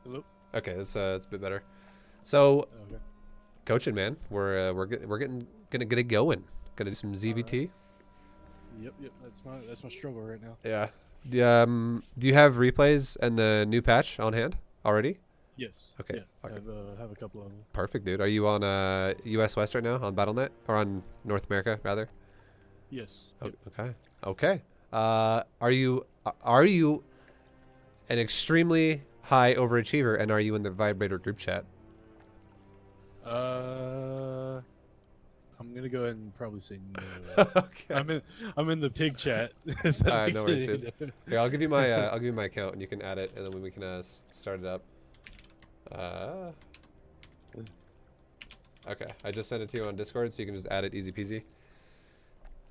Hello. Okay, it's a bit better. So Okay. coaching, man, we're gonna get it going. Gonna do some All right. ZvT. Yep. Yep. That's my struggle right now. Yeah. Do you have replays and the new patch on hand already? Yes. Okay, Yeah. fucking Have a couple of them. perfect, dude. Are you on US West right now on BattleNet or on North America rather? Yes. Oh, Yep. okay, okay. Are you an extremely high overachiever, and are you in the Vibrator group chat? Uh, I'm gonna go ahead and probably say no. Okay. I'm in the pig chat. If All that right, no makes worries, it dude. any Here, different. I'll give you my account, and you can add it, and then we can start it up. Uh, okay, I just sent it to you on Discord, so you can just add it easy peasy.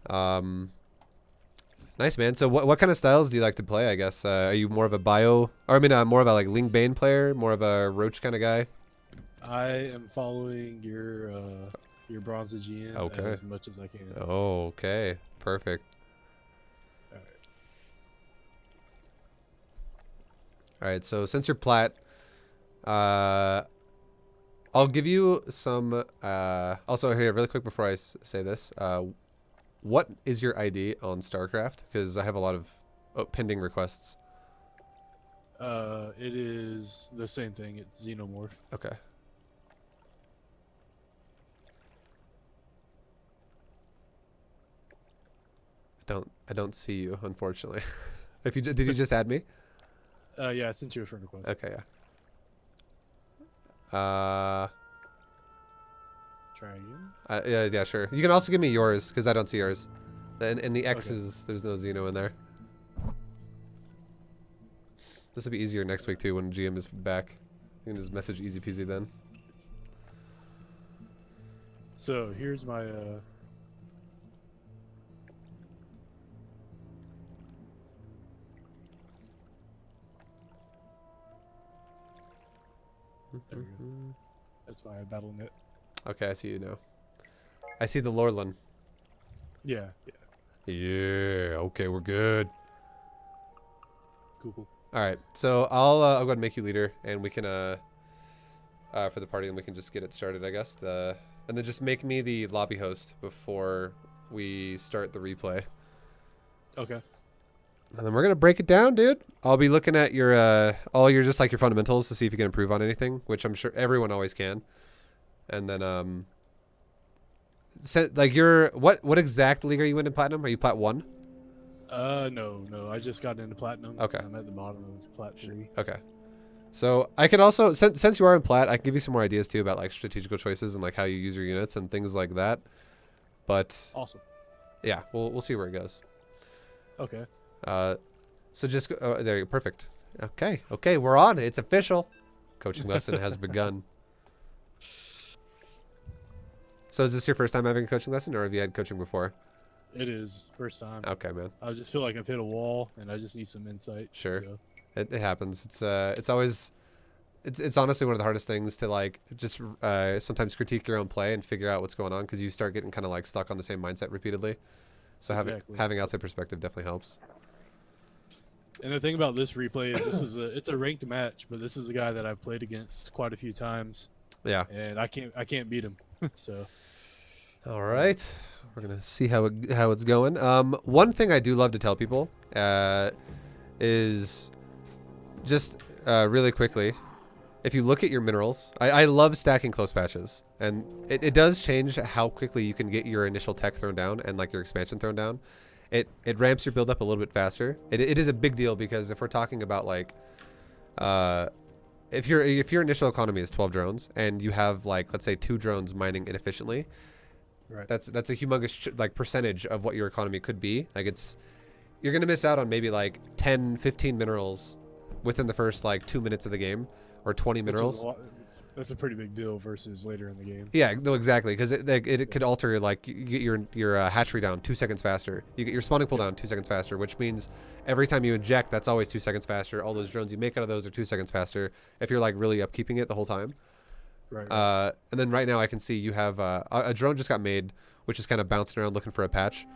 Um, nice, man. So what kind of styles do you like to play? I guess are you more of a bio, or I mean, more of a like Ling Bane player, more of a Roach kind of guy? I am following your bronze GM Okay. as much as I can. Oh, okay. Perfect. All right. All right. So since you're plat, uh, I'll give you some. Also, here, really quick before I say this, what is your ID on StarCraft? Because I have a lot of pending requests. It is the same thing. It's xenomorph. Okay. I don't see you, unfortunately. If you did you just add me? Yeah, I sent you a friend request. Okay, yeah. Try again. Yeah, yeah, sure. You can also give me yours because I don't see yours. In the Okay. X's, there's no Xeno in there. This will be easier next week too when GM is back. You can just message easy peasy then. So here's my there we go. That's my battle net. Okay, I see you now. I see the Lorlin. Yeah, yeah. Yeah. Okay, we're good. Cool, cool. All right. So I'll go ahead and make you leader, and we can for the party, and we can just get it started, I guess. And then just make me the lobby host before we start the replay. Okay. And then we're gonna break it down, dude. I'll be looking at your all your just like your fundamentals to see if you can improve on anything, which I'm sure everyone always can. And then like your what exact league are you in platinum? Are you plat 1? No, no. I just got into platinum. Okay. I'm at the bottom of plat 3. Okay. So I can also since you are in plat, I can give you some more ideas too about like strategical choices and like how you use your units and things like that. But Awesome. yeah, we'll see where it goes. Okay. So just go, there you go. Perfect. Okay. Okay, we're on. It's official. Coaching lesson has begun. So is this your first time having a coaching lesson, or have you had coaching before? It is first time. Okay, man. I just feel like I've hit a wall, and I just need some insight. Sure. So. It happens. It's always it's honestly one of the hardest things to like just sometimes critique your own play and figure out what's going on because you start getting kind of like stuck on the same mindset repeatedly. So Exactly. having outside perspective definitely helps. And the thing about this replay is it's a ranked match, but this is a guy that I've played against quite a few times, Yeah. and I can't beat him. So. All right. We're gonna see how it's going. One thing I do love to tell people is just really quickly, if you look at your minerals, I love stacking close patches, and it does change how quickly you can get your initial tech thrown down and like your expansion thrown down. It ramps your build up a little bit faster. It is a big deal because if we're talking about like, if your initial economy is 12 drones and you have like let's say 2 drones mining inefficiently, Right. that's a humongous like percentage of what your economy could be. Like you're gonna miss out on maybe like 10, 15 minerals within the first like 2 minutes of the game, or 20 Which is a minerals. lot. That's a pretty big deal versus later in the game. Yeah, no, exactly, because it could alter like you get your hatchery down 2 seconds faster. You get your spawning pool Yep. down 2 seconds faster, which means every time you inject, that's always 2 seconds faster. All those drones you make out of those are 2 seconds faster if you're like really upkeeping it the whole time. Right. Right. And then right now I can see you have a drone just got made, which is kind of bouncing around looking for a patch.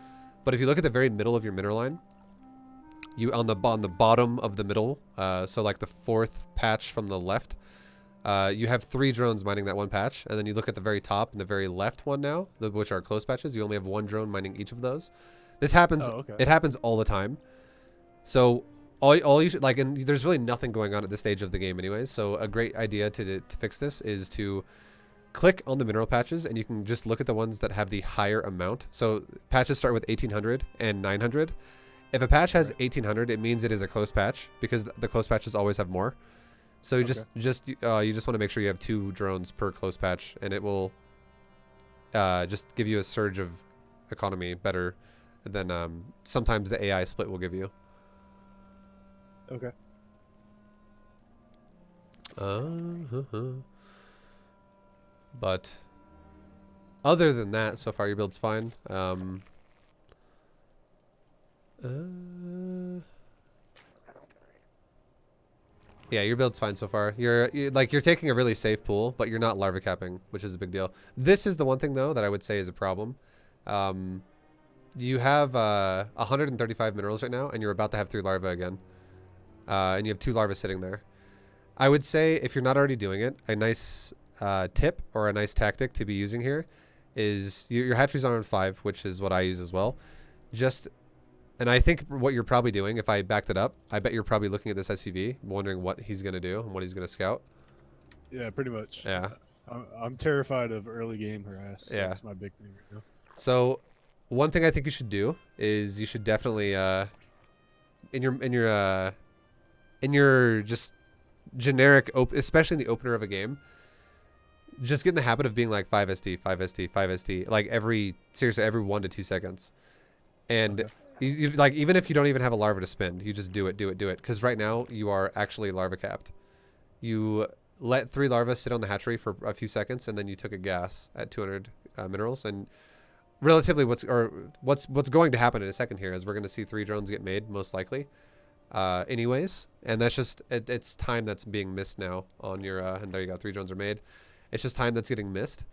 But if you look at the very middle of your mineral line, you on the bottom of the middle, so like the 4th patch from the left, you have 3 drones mining that one patch, and then you look at the very top and the very left one now, which are close patches. You only have 1 drone mining each of those. This happens. Oh, okay. It happens all the time. So all you should like, and there's really nothing going on at this stage of the game, anyways. So a great idea to fix this is to click on the mineral patches, and you can just look at the ones that have the higher amount. So patches start with 1800 and 900. If a patch has 1800, it means it is a close patch because the close patches always have more. So you just want to make sure you have 2 drones per close patch, and it will just give you a surge of economy better than sometimes the AI split will give you. Okay. But other than that, so far your build's fine. Yeah, your build's fine so far. You're taking a really safe pool, but you're not larva capping, which is a big deal. This is the one thing though that I would say is a problem. You have 135 minerals right now, and you're about to have 3 larvae again, and you have 2 larvae sitting there. I would say if you're not already doing it, a nice tip or a nice tactic to be using here is your hatcheries are on 5, which is what I use as well. And I think what you're probably doing, if I backed it up, I bet you're probably looking at this SCV, wondering what he's going to do and what he's going to scout. Yeah, pretty much. Yeah. I'm terrified of early game harass. Yeah. That's my big thing right now. So one thing I think you should do is you should definitely in your just generic especially in the opener of a game, just get in the habit of being like 5SD, 5SD, 5SD, like seriously every 1 to 2 seconds. And okay. you like, even if you don't even have a larva to spend, you just do it. Because right now you are actually larva capped. You let 3 larvae sit on the hatchery for a few seconds, and then you took a gas at 200 minerals. And relatively, what's going to happen in a second here is we're going to see 3 drones get made, most likely. Anyways, and that's just it's time that's being missed now on your and there you go, 3 drones are made. It's just time that's getting missed.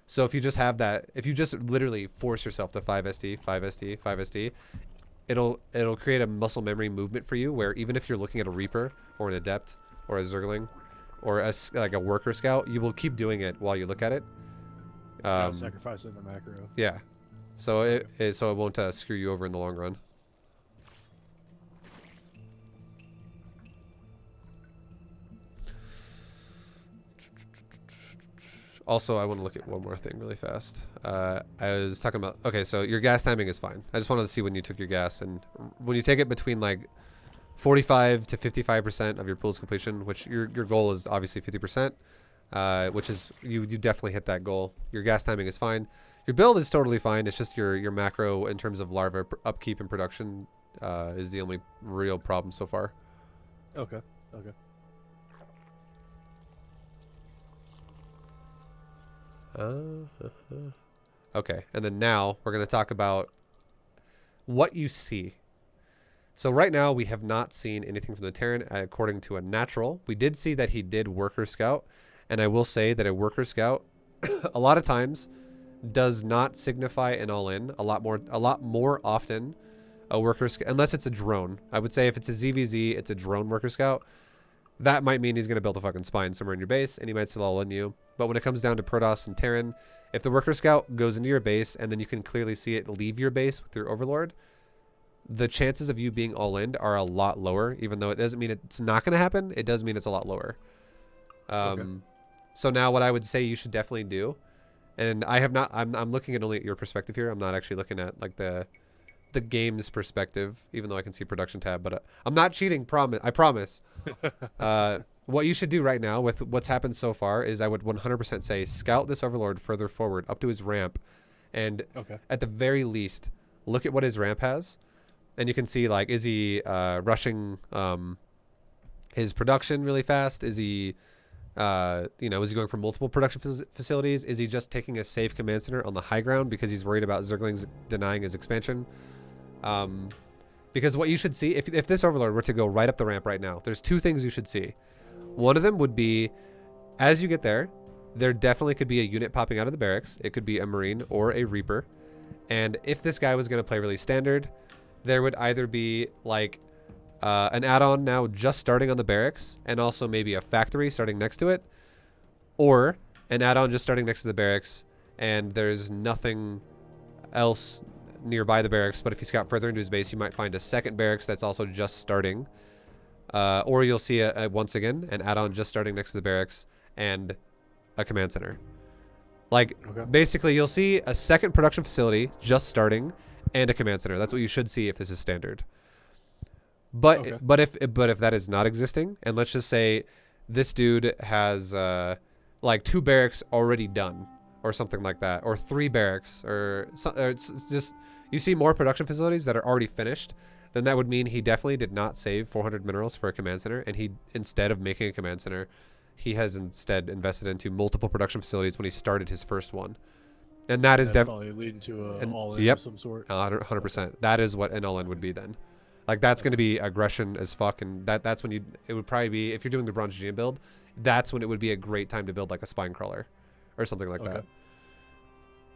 So if you just have that, if you just literally force yourself to 5SD, 5SD, 5SD, it'll create a muscle memory movement for you where even if you're looking at a Reaper or an Adept or a Zergling or like a Worker Scout, you will keep doing it while you look at it. Sacrificing the macro. Yeah. So it won't screw you over in the long run. Also, I want to look at one more thing really fast. I was talking about, okay, so your gas timing is fine. I just wanted to see when you took your gas, and when you take it between like 45 to 55% of your pool's completion, which your goal is obviously 50%, which is, you definitely hit that goal. Your gas timing is fine. Your build is totally fine. It's just your macro in terms of larva upkeep and production is the only real problem so far. Okay. Okay, and then now we're going to talk about what you see. So right now we have not seen anything from the Terran according to a natural. We did see that he did Worker Scout, and I will say that a Worker Scout a lot of times does not signify an all-in. A lot more often a Worker Scout, unless it's a drone. I would say if it's a ZvZ, it's a drone Worker Scout. That might mean he's going to build a fucking spine somewhere in your base, and he might still all in you. But when it comes down to Protoss and Terran, if the Worker Scout goes into your base and then you can clearly see it leave your base with your Overlord, the chances of you being all in are a lot lower. Even though it doesn't mean it's not going to happen, it does mean it's a lot lower. Okay. So now what I would say you should definitely do, and I have not, I'm looking at only at your perspective here. I'm not actually looking at like the game's perspective, even though I can see production tab, but I'm not cheating. I promise. What you should do right now with what's happened so far is I would 100% say scout this Overlord further forward up to his ramp, and at the very least look at what his ramp has, and you can see, like, is he rushing his production really fast? Is he is he going for multiple production facilities? Is he just taking a safe command center on the high ground because he's worried about Zerglings denying his expansion? Because what you should see, if this Overlord were to go right up the ramp right now, there's 2 things you should see. One of them would be, as you get there definitely could be a unit popping out of the barracks. It could be a Marine or a Reaper. And if this guy was going to play really standard, there would either be like an add-on now just starting on the barracks, and also maybe a factory starting next to it, or an add-on just starting next to the barracks, and there's nothing else nearby the barracks, but if you scout further into his base, you might find a second barracks that's also just starting. Or you'll see, once again, an add-on just starting next to the barracks, and a command center. Like, basically, you'll see a second production facility just starting, and a command center. That's what you should see if this is standard. But if that is not existing, and let's just say this dude has like 2 barracks already done, or something like that, or 3 barracks, or it's just you see more production facilities that are already finished, then that would mean he definitely did not save 400 minerals for a command center, and he, instead of making a command center, he has instead invested into multiple production facilities when he started his first one. And that is definitely leading to an all-in of some sort. 100%. That is what an all-in would be then. Like, that's going to be aggression as fuck, and that's when it would probably be, if you're doing the Bronze GM build, that's when it would be a great time to build like a spine crawler or something like that.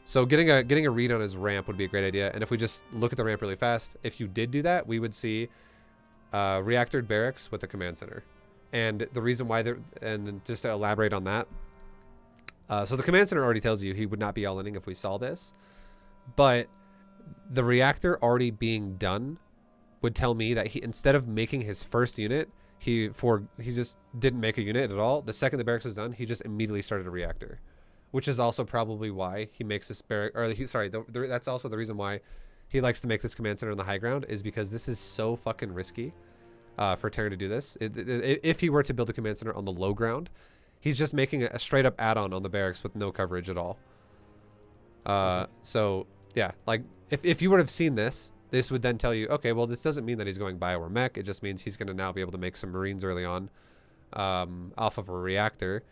So getting a read on his ramp would be a great idea. And if we just look at the ramp really fast, if you did do that, we would see reactored barracks with a command center. And the reason why and just to elaborate on that, so the command center already tells you he would not be all-inning if we saw this, but the reactor already being done would tell me that he, instead of making his first unit, he just didn't make a unit at all. The second the barracks is done, he just immediately started a reactor, which is also probably why he makes this barrack, or that's also the reason why he likes to make this command center on the high ground, is because this is so fucking risky for Terran to do this. If he were to build a command center on the low ground, he's just making a straight up add-on on the barracks with no coverage at all. So yeah, like if you would have seen this, this would then tell you, okay, well, this doesn't mean that he's going bio or mech. It just means he's going to now be able to make some Marines early on off of a reactor.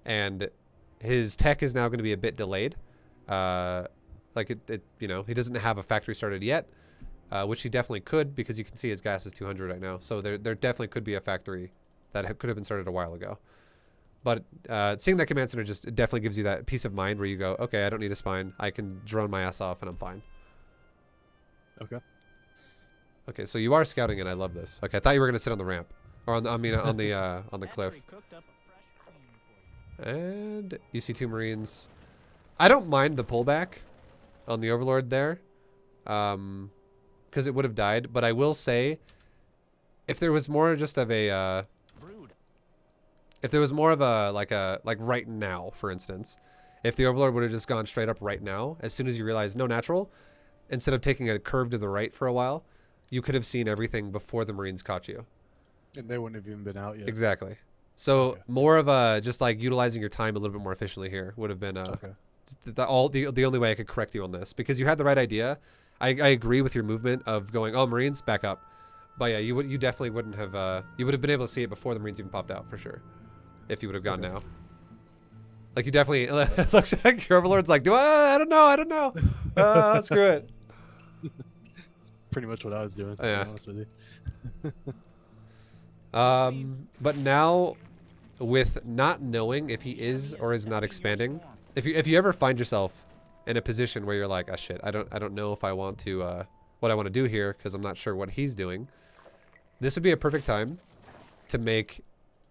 And his tech is now going to be a bit delayed. Like, you know, he doesn't have a factory started yet, which he definitely could, because you can see his gas is 200 right now. So there definitely could be a factory that could have been started a while ago. But seeing that command center just definitely gives you that peace of mind where you go, okay, I don't need a spine. I can drone my ass off and I'm fine. Okay, so you are scouting, and I love this. Okay, I thought you were gonna sit on the ramp, or on the cliff. And you see 2 Marines. I don't mind the pullback on the Overlord there, because it would have died. But I will say, if there was more just of a, if there was more of a like right now, for instance, if the Overlord would have just gone straight up right now, as soon as you realize no natural, instead of taking a curve to the right for a while, you could have seen everything before the Marines caught you. And they wouldn't have even been out yet. Exactly. So more of a just like utilizing your time a little bit more efficiently here would have been the only way I could correct you on this, because you had the right idea. I agree with your movement of going, oh, Marines, back up. But yeah, you definitely wouldn't have you would have been able to see it before the Marines even popped out for sure, if you would have gone now. Like, you definitely, it looks like your Overlord's like, I don't know. Screw it. It's pretty much what I was doing, to be honest with you. But now, with not knowing if he is or is not expanding, if you ever find yourself in a position where you're like, oh shit, I don't know if I want to, what I want to do here, because I'm not sure what he's doing, this would be a perfect time to make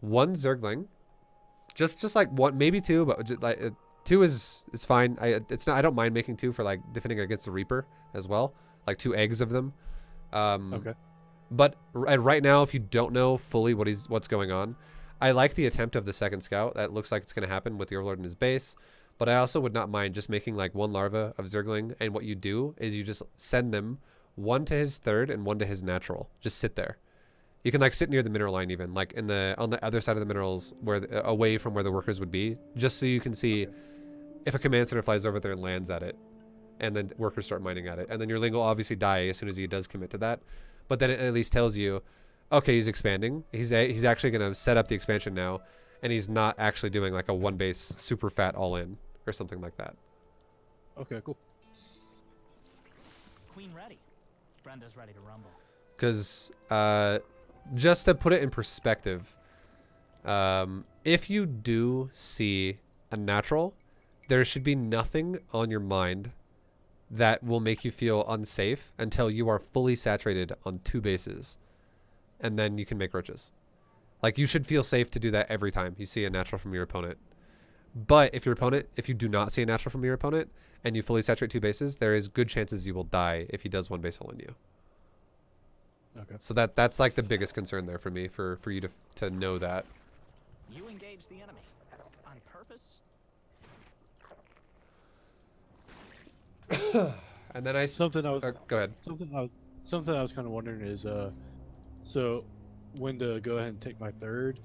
1 Zergling. Just like 1, maybe 2, but just like 2 is fine. I don't mind making 2 for like defending against the Reaper as well, like 2 eggs of them. But right now, if you don't know fully what's going on, I like the attempt of the second scout. That looks like it's going to happen with the Overlord in his base. But I also would not mind just making like 1 larva of Zergling, and what you do is you just send them 1 to his third and 1 to his natural. Just sit there. You can like sit near the mineral line, even like on the other side of the minerals, away from where the workers would be, just so you can see if a command center flies over there and lands at it, and then workers start mining at it, and then your Ling will obviously die as soon as he does commit to that. But then it at least tells you, okay, he's expanding. He's actually going to set up the expansion now, and he's not actually doing like a 1 base super fat all in or something like that. Okay, cool. Queen ready. Brenda's ready to rumble. Because just to put it in perspective, if you do see a natural, there should be nothing on your mind that will make you feel unsafe until you are fully saturated on 2 bases. and then you can make roaches. Like, you should feel safe to do that every time you see a natural from your opponent. But if you do not see a natural from your opponent and you fully saturate 2 bases, there is good chances you will die if he does 1 base hole in you. Okay. So that's like the biggest concern there for me, for you to know that. You engage the enemy on purpose. And then Something I was go ahead. something I was kind of wondering is so when to go ahead and take my third.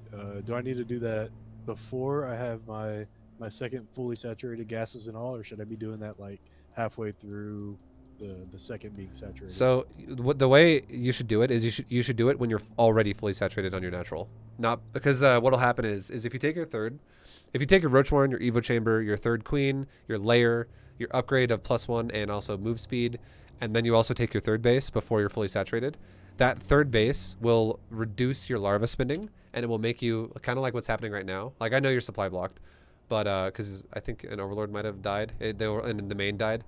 Do I need to do that before I have my second fully saturated gases and all, or should I be doing that like halfway through the second being saturated? So the way you should do it is you should do it when you're already fully saturated on your natural. Not because what'll happen is if you take your third, if you take your Roach Warren, your Evo Chamber, your third Queen, your Layer, your upgrade of +1 and also move speed, and then you also take your third base before you're fully saturated, that third base will reduce your larva spending, and it will make you kind of like what's happening right now. Like, I know you're supply blocked, but because I think an Overlord might have died, and the main died.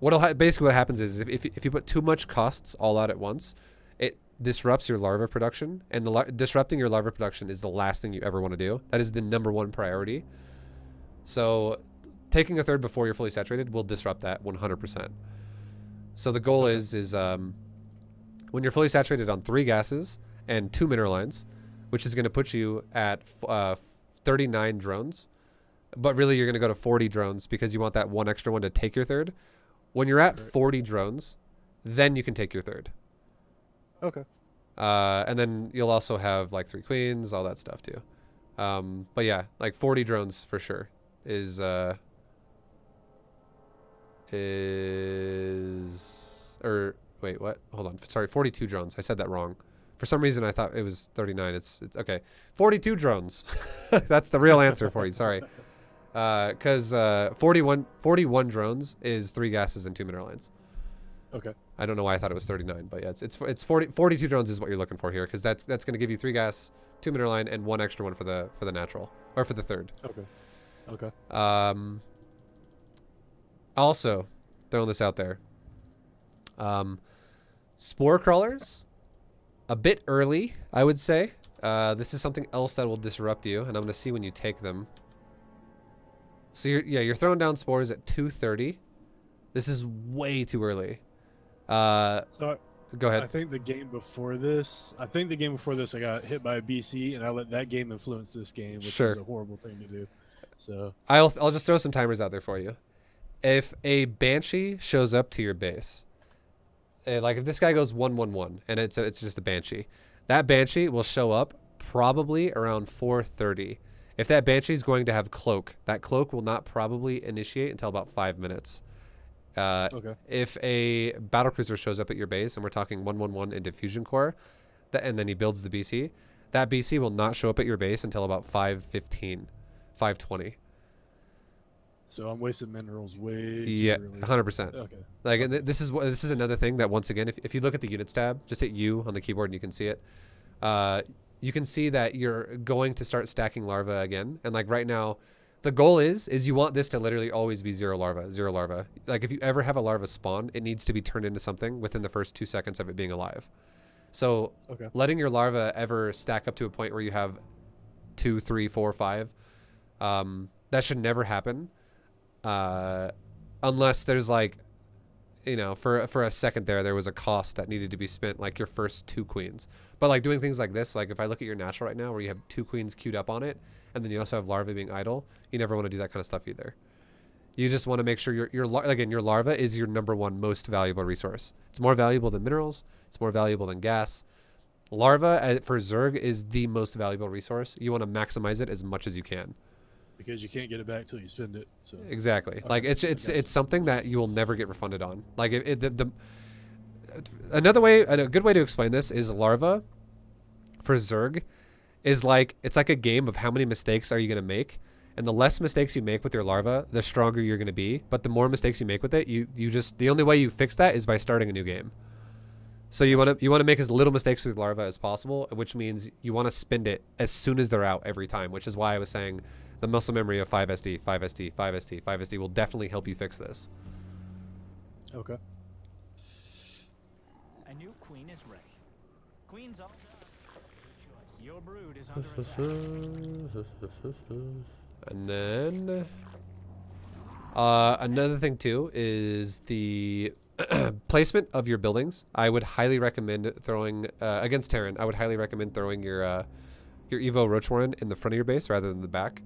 Basically what happens is if you put too much costs all out at once, it disrupts your larva production, and disrupting your larva production is the last thing you ever want to do. That is the #1 priority. So taking a third before you're fully saturated will disrupt that 100%. So the goal is when you're fully saturated on 3 gases and 2 mineral lines, which is going to put you at 39 drones, but really you're going to go to 40 drones because you want that 1 extra one to take your third. When you're at 40 drones, then you can take your third. Okay. And then you'll also have like 3 queens, all that stuff too. But yeah, like 40 drones for sure is or wait, what? Hold on. Sorry, 42 drones. I said that wrong. For some reason I thought it was 39. It's okay. 42 drones. That's the real answer for you. Sorry. Because 41 drones is 3 gases and 2 mineral lines. Okay. I don't know why I thought it was 39, but yeah, it's 42 drones is what you're looking for here, because that's going to give you 3 gas, 2 mineral line, and 1 extra one for the natural, or for the third. Okay. Okay. Also, throwing this out there, spore crawlers, a bit early, I would say. This is something else that will disrupt you, and I'm going to see when you take them. So you're throwing down spores at 2:30. This is way too early. So Go ahead. I think the game before this, I got hit by a BC, and I let that game influence this game, which Sure. is a horrible thing to do. So I'll just throw some timers out there for you. If a Banshee shows up to your base, like if this guy goes 1/1/1 and it's just a Banshee, that Banshee will show up probably around 4:30. If that Banshee is going to have cloak, that cloak will not probably initiate until about 5 minutes. okay. If a battlecruiser shows up at your base, and we're talking 1/1/1 into Fusion Core, and then he builds the BC, that BC will not show up at your base until about 5:15, 5:20. So I'm wasting minerals way too Yeah, early. 100%. Okay. Like, and this is another thing that, once again, if you look at the units tab, just hit U on the keyboard and you can see it. You can see that you're going to start stacking larvae again, and like right now, the goal is you want this to literally always be 0 larva. Like, if you ever have a larva spawn, it needs to be turned into something within the first 2 seconds of it being alive. So Okay. letting your larva ever stack up to a point where you have 2, 3, 4, 5, that should never happen, unless there's like, you know, for a second there was a cost that needed to be spent, like your first 2 queens. But like doing things like this, like if I look at your natural right now where you have 2 queens queued up on it, and then you also have larvae being idle, you never want to do that kind of stuff either. You just want to make sure your larva is your #1 most valuable resource. It's more valuable than minerals. It's more valuable than gas. Larva for Zerg is the most valuable resource. You want to maximize it as much as you can. Because you can't get it back till you spend it. So Exactly. Okay. Like it's something that you will never get refunded on. Like a good way to explain this is larva for Zerg is like, it's like a game of how many mistakes are you going to make, and the less mistakes you make with your larva, the stronger you're going to be. But the more mistakes you make with it, the only way you fix that is by starting a new game. So you want to make as little mistakes with larva as possible, which means you want to spend it as soon as they're out every time, which is why I was saying the muscle memory of 5SD, 5SD, 5SD, 5SD will definitely help you fix this. Okay. A new queen is ready. Queen's all done. Your brood is under attack. And then another thing too is the placement of your buildings. I would highly recommend throwing against Terran. I would highly recommend throwing your Evo Roach Warren in the front of your base rather than the back.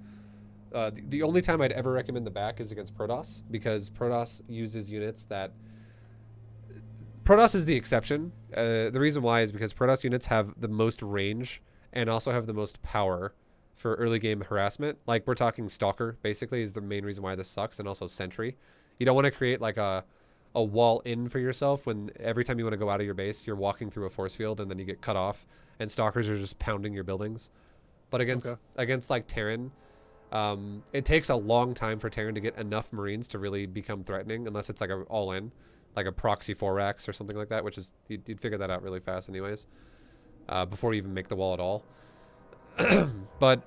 The only time I'd ever recommend the back is against Protoss, because Protoss uses units that... Protoss is the exception. The reason why is because Protoss units have the most range and also have the most power for early game harassment. Like, we're talking Stalker, basically, is the main reason why this sucks, and also Sentry. You don't want to create, like, a wall in for yourself when every time you want to go out of your base, you're walking through a force field, and then you get cut off, and Stalkers are just pounding your buildings. But against like, Terran... it takes a long time for Terran to get enough Marines to really become threatening, unless it's like a all-in, like a proxy 4-racks or something like that, which is, you'd figure that out really fast anyways, before you even make the wall at all. But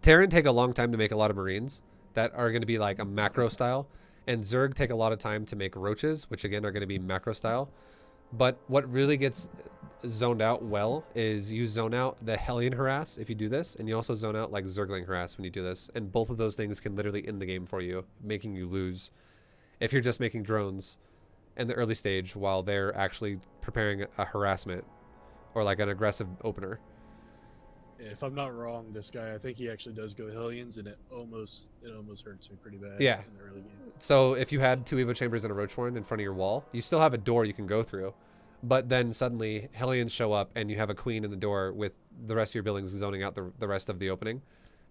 Terran take a long time to make a lot of Marines that are going to be like a macro style, and Zerg take a lot of time to make Roaches, which again are going to be macro style. But what really gets zoned out well is you zone out the Hellion harass if you do this, and you also zone out like Zergling harass when you do this, and both of those things can literally end the game for you, making you lose if you're just making drones in the early stage while they're actually preparing a harassment or like an aggressive opener. If I'm not wrong, this guy, I think he actually does go Hellions, and it almost hurts me pretty bad. Yeah. In the early game. So if you had 2 Evo Chambers and a Roach Warren in front of your wall, you still have a door you can go through. But then suddenly Hellions show up and you have a queen in the door with the rest of your buildings zoning out the rest of the opening.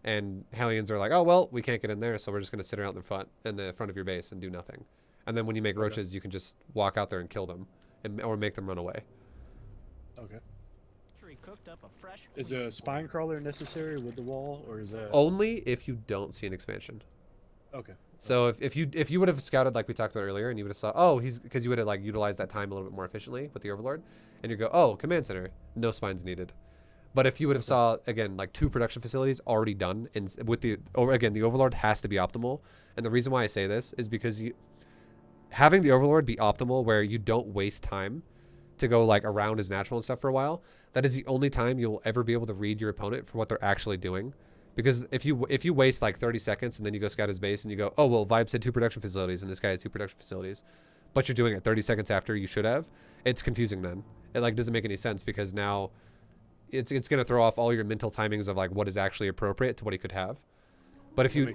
And Hellions are like, oh, well, we can't get in there, so we're just going to sit around in the front of your base and do nothing. And then when you make Roaches, you can just walk out there and kill them or make them run away. Okay. Cooked up a fresh Is a spine crawler necessary with the wall, or is that only if you don't see an expansion? Okay. So if you would have scouted like we talked about earlier, and you would have saw, oh, because you would have like utilized that time a little bit more efficiently with the Overlord, and you go, oh, command center, no spines needed. But if you would have saw again like 2 production facilities already done, and with the the Overlord has to be optimal, and the reason why I say this is because having the Overlord be optimal where you don't waste time to go like around his natural and stuff for a while, that is the only time you'll ever be able to read your opponent for what they're actually doing. Because if you waste like 30 seconds and then you go scout his base and you go, oh, well, ViBE said 2 production facilities and this guy has 2 production facilities, but you're doing it 30 seconds after you should have, it's confusing then. It like doesn't make any sense, because now it's going to throw off all your mental timings of like what is actually appropriate to what he could have. But if you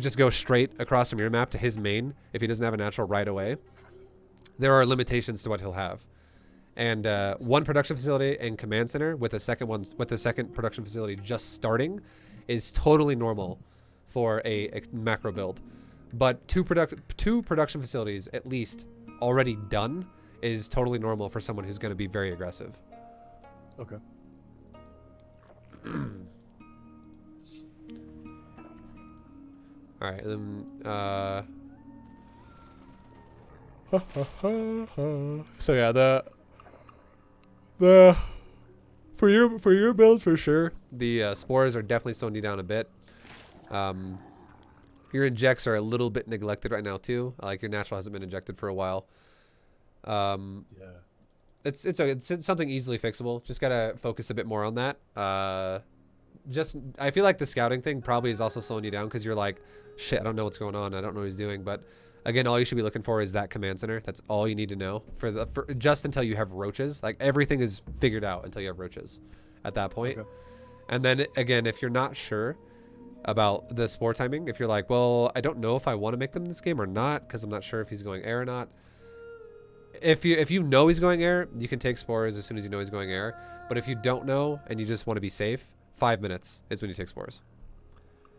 just go straight across from your map to his main, if he doesn't have a natural right away, there are limitations to what he'll have. And 1 production facility and command center with the second production facility just starting is totally normal for a macro build. But 2 production facilities at least already done is totally normal for someone who's going to be very aggressive. Okay. All right, then so yeah, the for your build for sure, the spores are definitely slowing you down a bit. Your injects are a little bit neglected right now too. Like your natural hasn't been injected for a while. Yeah. It's something easily fixable. Just gotta focus a bit more on that. I feel like the scouting thing probably is also slowing you down, because you're like, shit, I don't know what's going on. I don't know what he's doing. But again, all you should be looking for is that command center. That's all you need to know for just until you have Roaches. Like everything is figured out until you have Roaches at that point. Okay. And then again, if you're not sure about the spore timing, if you're like, well, I don't know if I want to make them in this game or not, because I'm not sure if he's going air or not. If you know he's going air, you can take spores as soon as you know he's going air. But if you don't know and you just want to be safe, 5 minutes is when you take spores.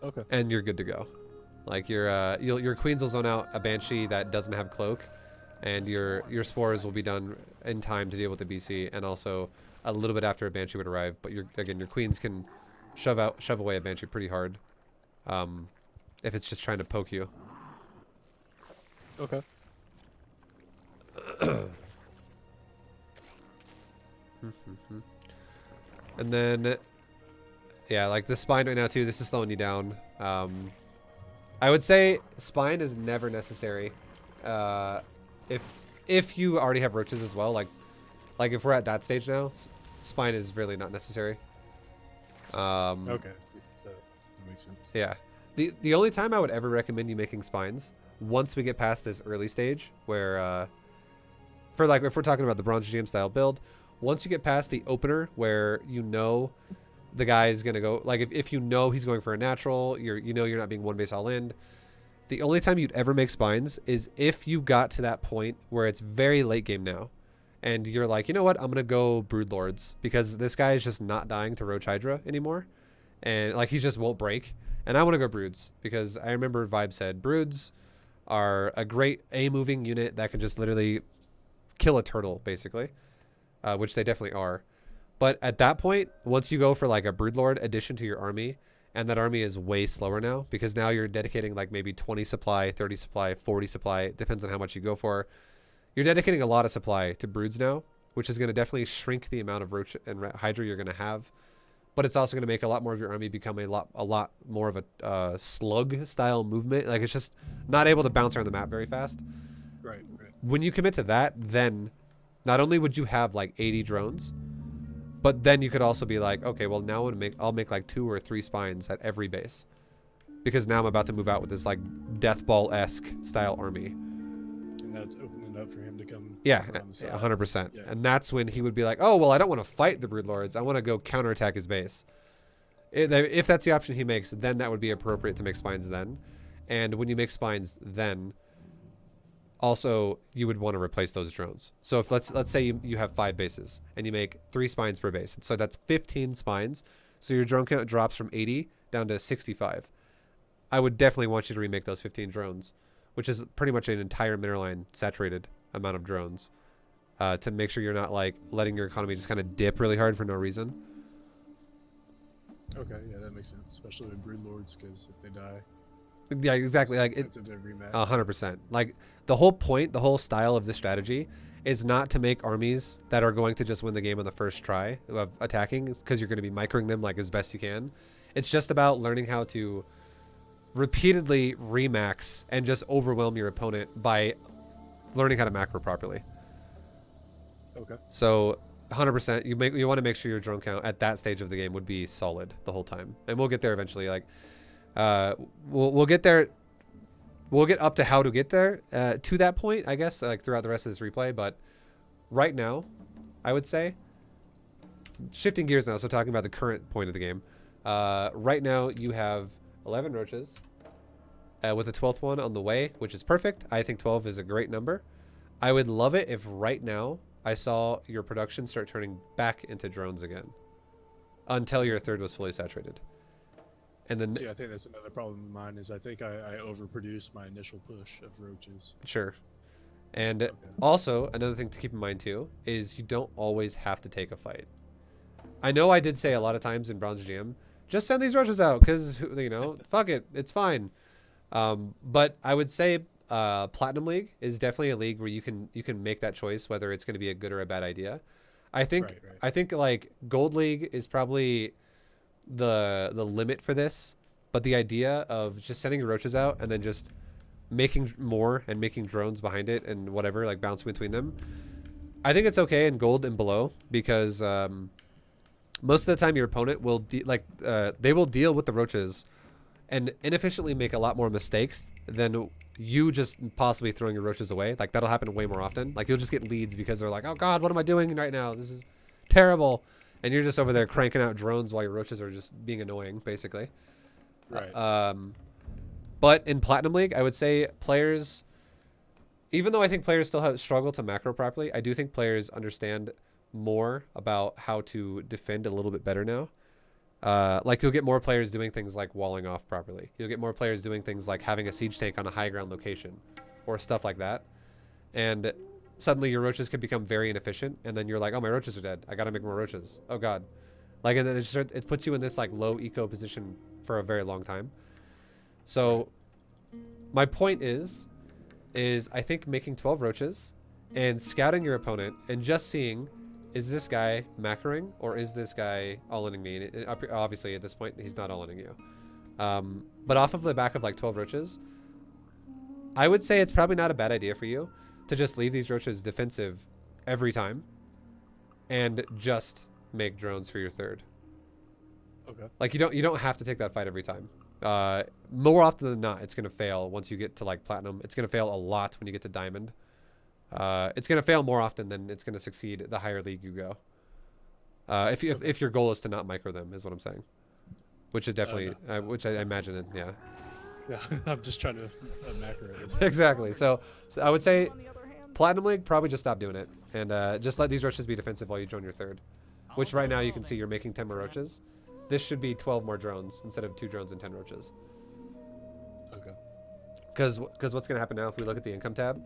Okay. And you're good to go. Like your queens will zone out a banshee that doesn't have cloak, and your spores will be done in time to deal with the BC, and also a little bit after a banshee would arrive. But your queens can shove away a banshee pretty hard, if it's just trying to poke you. Okay. And then, yeah, like the spine right now too, this is slowing you down. I would say spine is never necessary. If you already have Roaches as well, like if we're at that stage now, spine is really not necessary. Okay, that makes sense. Yeah. The only time I would ever recommend you making spines, once we get past this early stage where, for like, if we're talking about the Bronze GM style build, once you get past the opener where you know the guy is going to go, like if you know he's going for a natural, you know you're not being one base all in, the only time you'd ever make spines is if you got to that point where it's very late game now and you're like, you know what, I'm going to go Broodlords because this guy is just not dying to Roach Hydra anymore. And like he just won't break. And I want to go Broods because I remember ViBE said Broods are a great A-moving unit that can just literally kill a turtle, basically, which they definitely are. But at that point, once you go for like a Broodlord addition to your army, and that army is way slower now because now you're dedicating like maybe 20 supply, 30 supply, 40 supply, it depends on how much you go for. You're dedicating a lot of supply to Broods now, which is going to definitely shrink the amount of Roach and Hydra you're going to have. But it's also going to make a lot more of your army become a lot more of a slug style movement. Like it's just not able to bounce around the map very fast. Right. When you commit to that, then not only would you have like 80 drones, but then you could also be like, okay, well now I'll make like 2 or 3 spines at every base, because now I'm about to move out with this like Death Ball-esque style army. And that's opening up for him to come. Yeah, around the side. 100%. Yeah. And that's when he would be like, oh, well, I don't want to fight the Broodlords. I want to go counterattack his base. If that's the option he makes, then that would be appropriate to make spines then. And when you make spines then, also you would want to replace those drones. So if let's say you have 5 bases and you make 3 spines per base. So that's 15 spines. So your drone count drops from 80 down to 65. I would definitely want you to remake those 15 drones, which is pretty much an entire mineral line saturated amount of drones, to make sure you're not like letting your economy just kind of dip really hard for no reason. Okay, yeah, that makes sense, especially with Broodlords, because if they die, Yeah, exactly. Like it's a rematch. 100%. Like the whole point, the whole style of this strategy is not to make armies that are going to just win the game on the first try of attacking, because you're going to be microing them like as best you can. It's just about learning how to repeatedly remax and just overwhelm your opponent by learning how to macro properly. Okay. So 100%, you want to make sure your drone count at that stage of the game would be solid the whole time, and we'll get there eventually. Like we'll get there. We'll get up to how to get there to that point, I guess, like throughout the rest of this replay. But right now, I would say, shifting gears now, so talking about the current point of the game. Right now, you have 11 roaches with the 12th one on the way, which is perfect. I think 12 is a great number. I would love it if right now I saw your production start turning back into drones again until your 3rd was fully saturated. And then, See, I think that's another problem of mine, is I think I overproduced my initial push of roaches. sure. And Okay. also, another thing to keep in mind too is you don't always have to take a fight. I know I did say a lot of times in Bronze GM, just send these roaches out because, you know, fuck it, it's fine. But I would say Platinum League is definitely a league where you can make that choice whether it's going to be a good or a bad idea. I think like Gold League is probably the limit for this, but the idea of just sending your roaches out and then just making more and making drones behind it and whatever, like bouncing between them, I think it's okay in Gold and below, because most of the time your opponent will they will deal with the roaches and inefficiently make a lot more mistakes than you just possibly throwing your roaches away. Like that'll happen way more often. Like you'll just get leads because they're like, oh god, what am I doing right now? This is terrible. And you're just over there cranking out drones while your roaches are just being annoying, basically. Right. But in Platinum League, I would say players, even though I think players still struggle to macro properly, I do think players understand more about how to defend a little bit better now. Like you'll get more players doing things like walling off properly. You'll get more players doing things like having a siege tank on a high ground location or stuff like that. And suddenly your roaches can become very inefficient, and then you're like, oh, my roaches are dead. I gotta make more roaches. Oh god. Like, and then it puts you in this like low eco position for a very long time. So my point is I think making 12 roaches and scouting your opponent and just seeing, is this guy macroing or is this guy all-inning me? And obviously at this point he's not all-inning you. But off of the back of like 12 roaches, I would say it's probably not a bad idea for you to just leave these roaches defensive every time and just make drones for your third. Okay. Like you don't have to take that fight every time. More often than not, it's gonna fail once you get to like platinum. It's gonna fail a lot when you get to diamond. It's gonna fail more often than it's gonna succeed the higher league you go. If your goal is to not micro them, is what I'm saying. Which is definitely, no. Which I imagine, yeah. Yeah, I'm just trying to macro it. Exactly. So I would say On the other hand, Platinum League, probably just stop doing it. And just let these roaches be defensive while you drone your third. Which right now you can see you're making 10 more roaches. This should be 12 more drones instead of 2 drones and 10 roaches. Okay. Because what's going to happen now if we look at the income tab?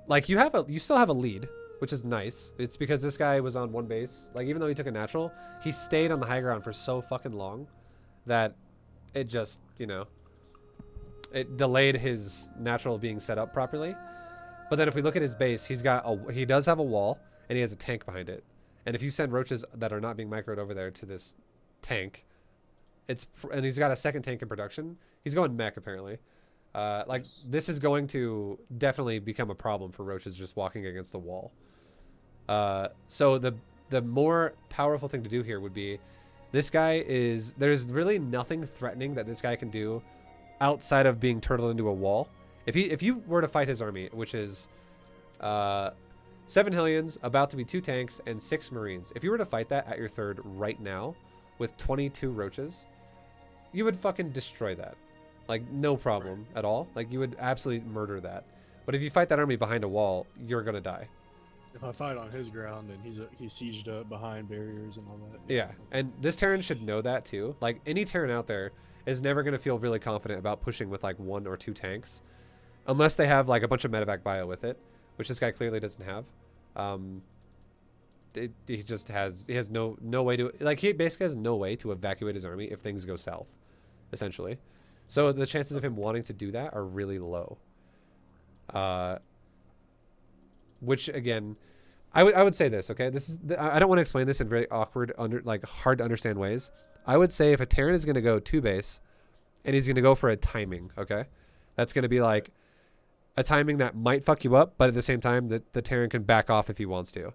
Like you still have a lead, which is nice. It's because this guy was on one base. Like even though he took a natural, he stayed on the high ground for so fucking long that it just, you know, it delayed his natural being set up properly. But then if we look at his base, he does have a wall and he has a tank behind it. And if you send roaches that are not being microed over there to this tank, and he's got a second tank in production. He's going mech apparently. Like this is going to definitely become a problem for roaches just walking against the wall. So the more powerful thing to do here would be, there's really nothing threatening that this guy can do outside of being turtled into a wall. If you were to fight his army, which is 7 Hellions, about to be 2 tanks, and 6 Marines. If you were to fight that at your third right now with 22 roaches, you would fucking destroy that. Like, no problem at all. Like, you would absolutely murder that. But if you fight that army behind a wall, you're gonna die. If I fight on his ground, then he's sieged up behind barriers and all that. Yeah, and this Terran should know that too. Like, any Terran out there is never gonna feel really confident about pushing with like 1 or 2 tanks. Unless they have like a bunch of medevac bio with it, which this guy clearly doesn't have. He has no way to, like, he basically has no way to evacuate his army if things go south, essentially. So the chances of him wanting to do that are really low. Which again, I would say this, okay? I don't want to explain this in very awkward, hard to understand ways. I would say if a Terran is going to go 2 base and he's going to go for a timing, okay? That's going to be like a timing that might fuck you up, but at the same time that the Terran can back off if he wants to.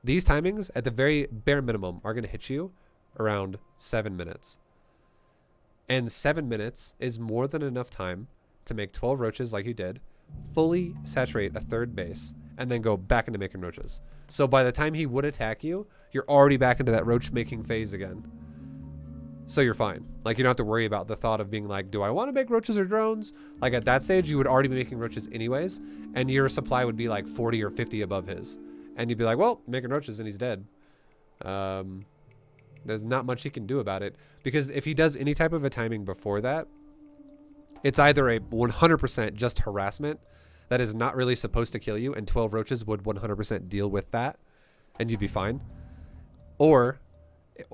These timings, at the very bare minimum, are going to hit you around 7 minutes. And 7 minutes is more than enough time to make 12 roaches like you did, fully saturate a third base, and then go back into making roaches. So by the time he would attack you, you're already back into that roach making phase again. So you're fine. Like, you don't have to worry about the thought of being like, do I want to make roaches or drones? Like, at that stage, you would already be making roaches anyways, and your supply would be like 40 or 50 above his. And you'd be like, well, making roaches and he's dead. There's not much he can do about it. Because if he does any type of a timing before that, it's either a 100% just harassment that is not really supposed to kill you, and 12 roaches would 100% deal with that, and you'd be fine. Or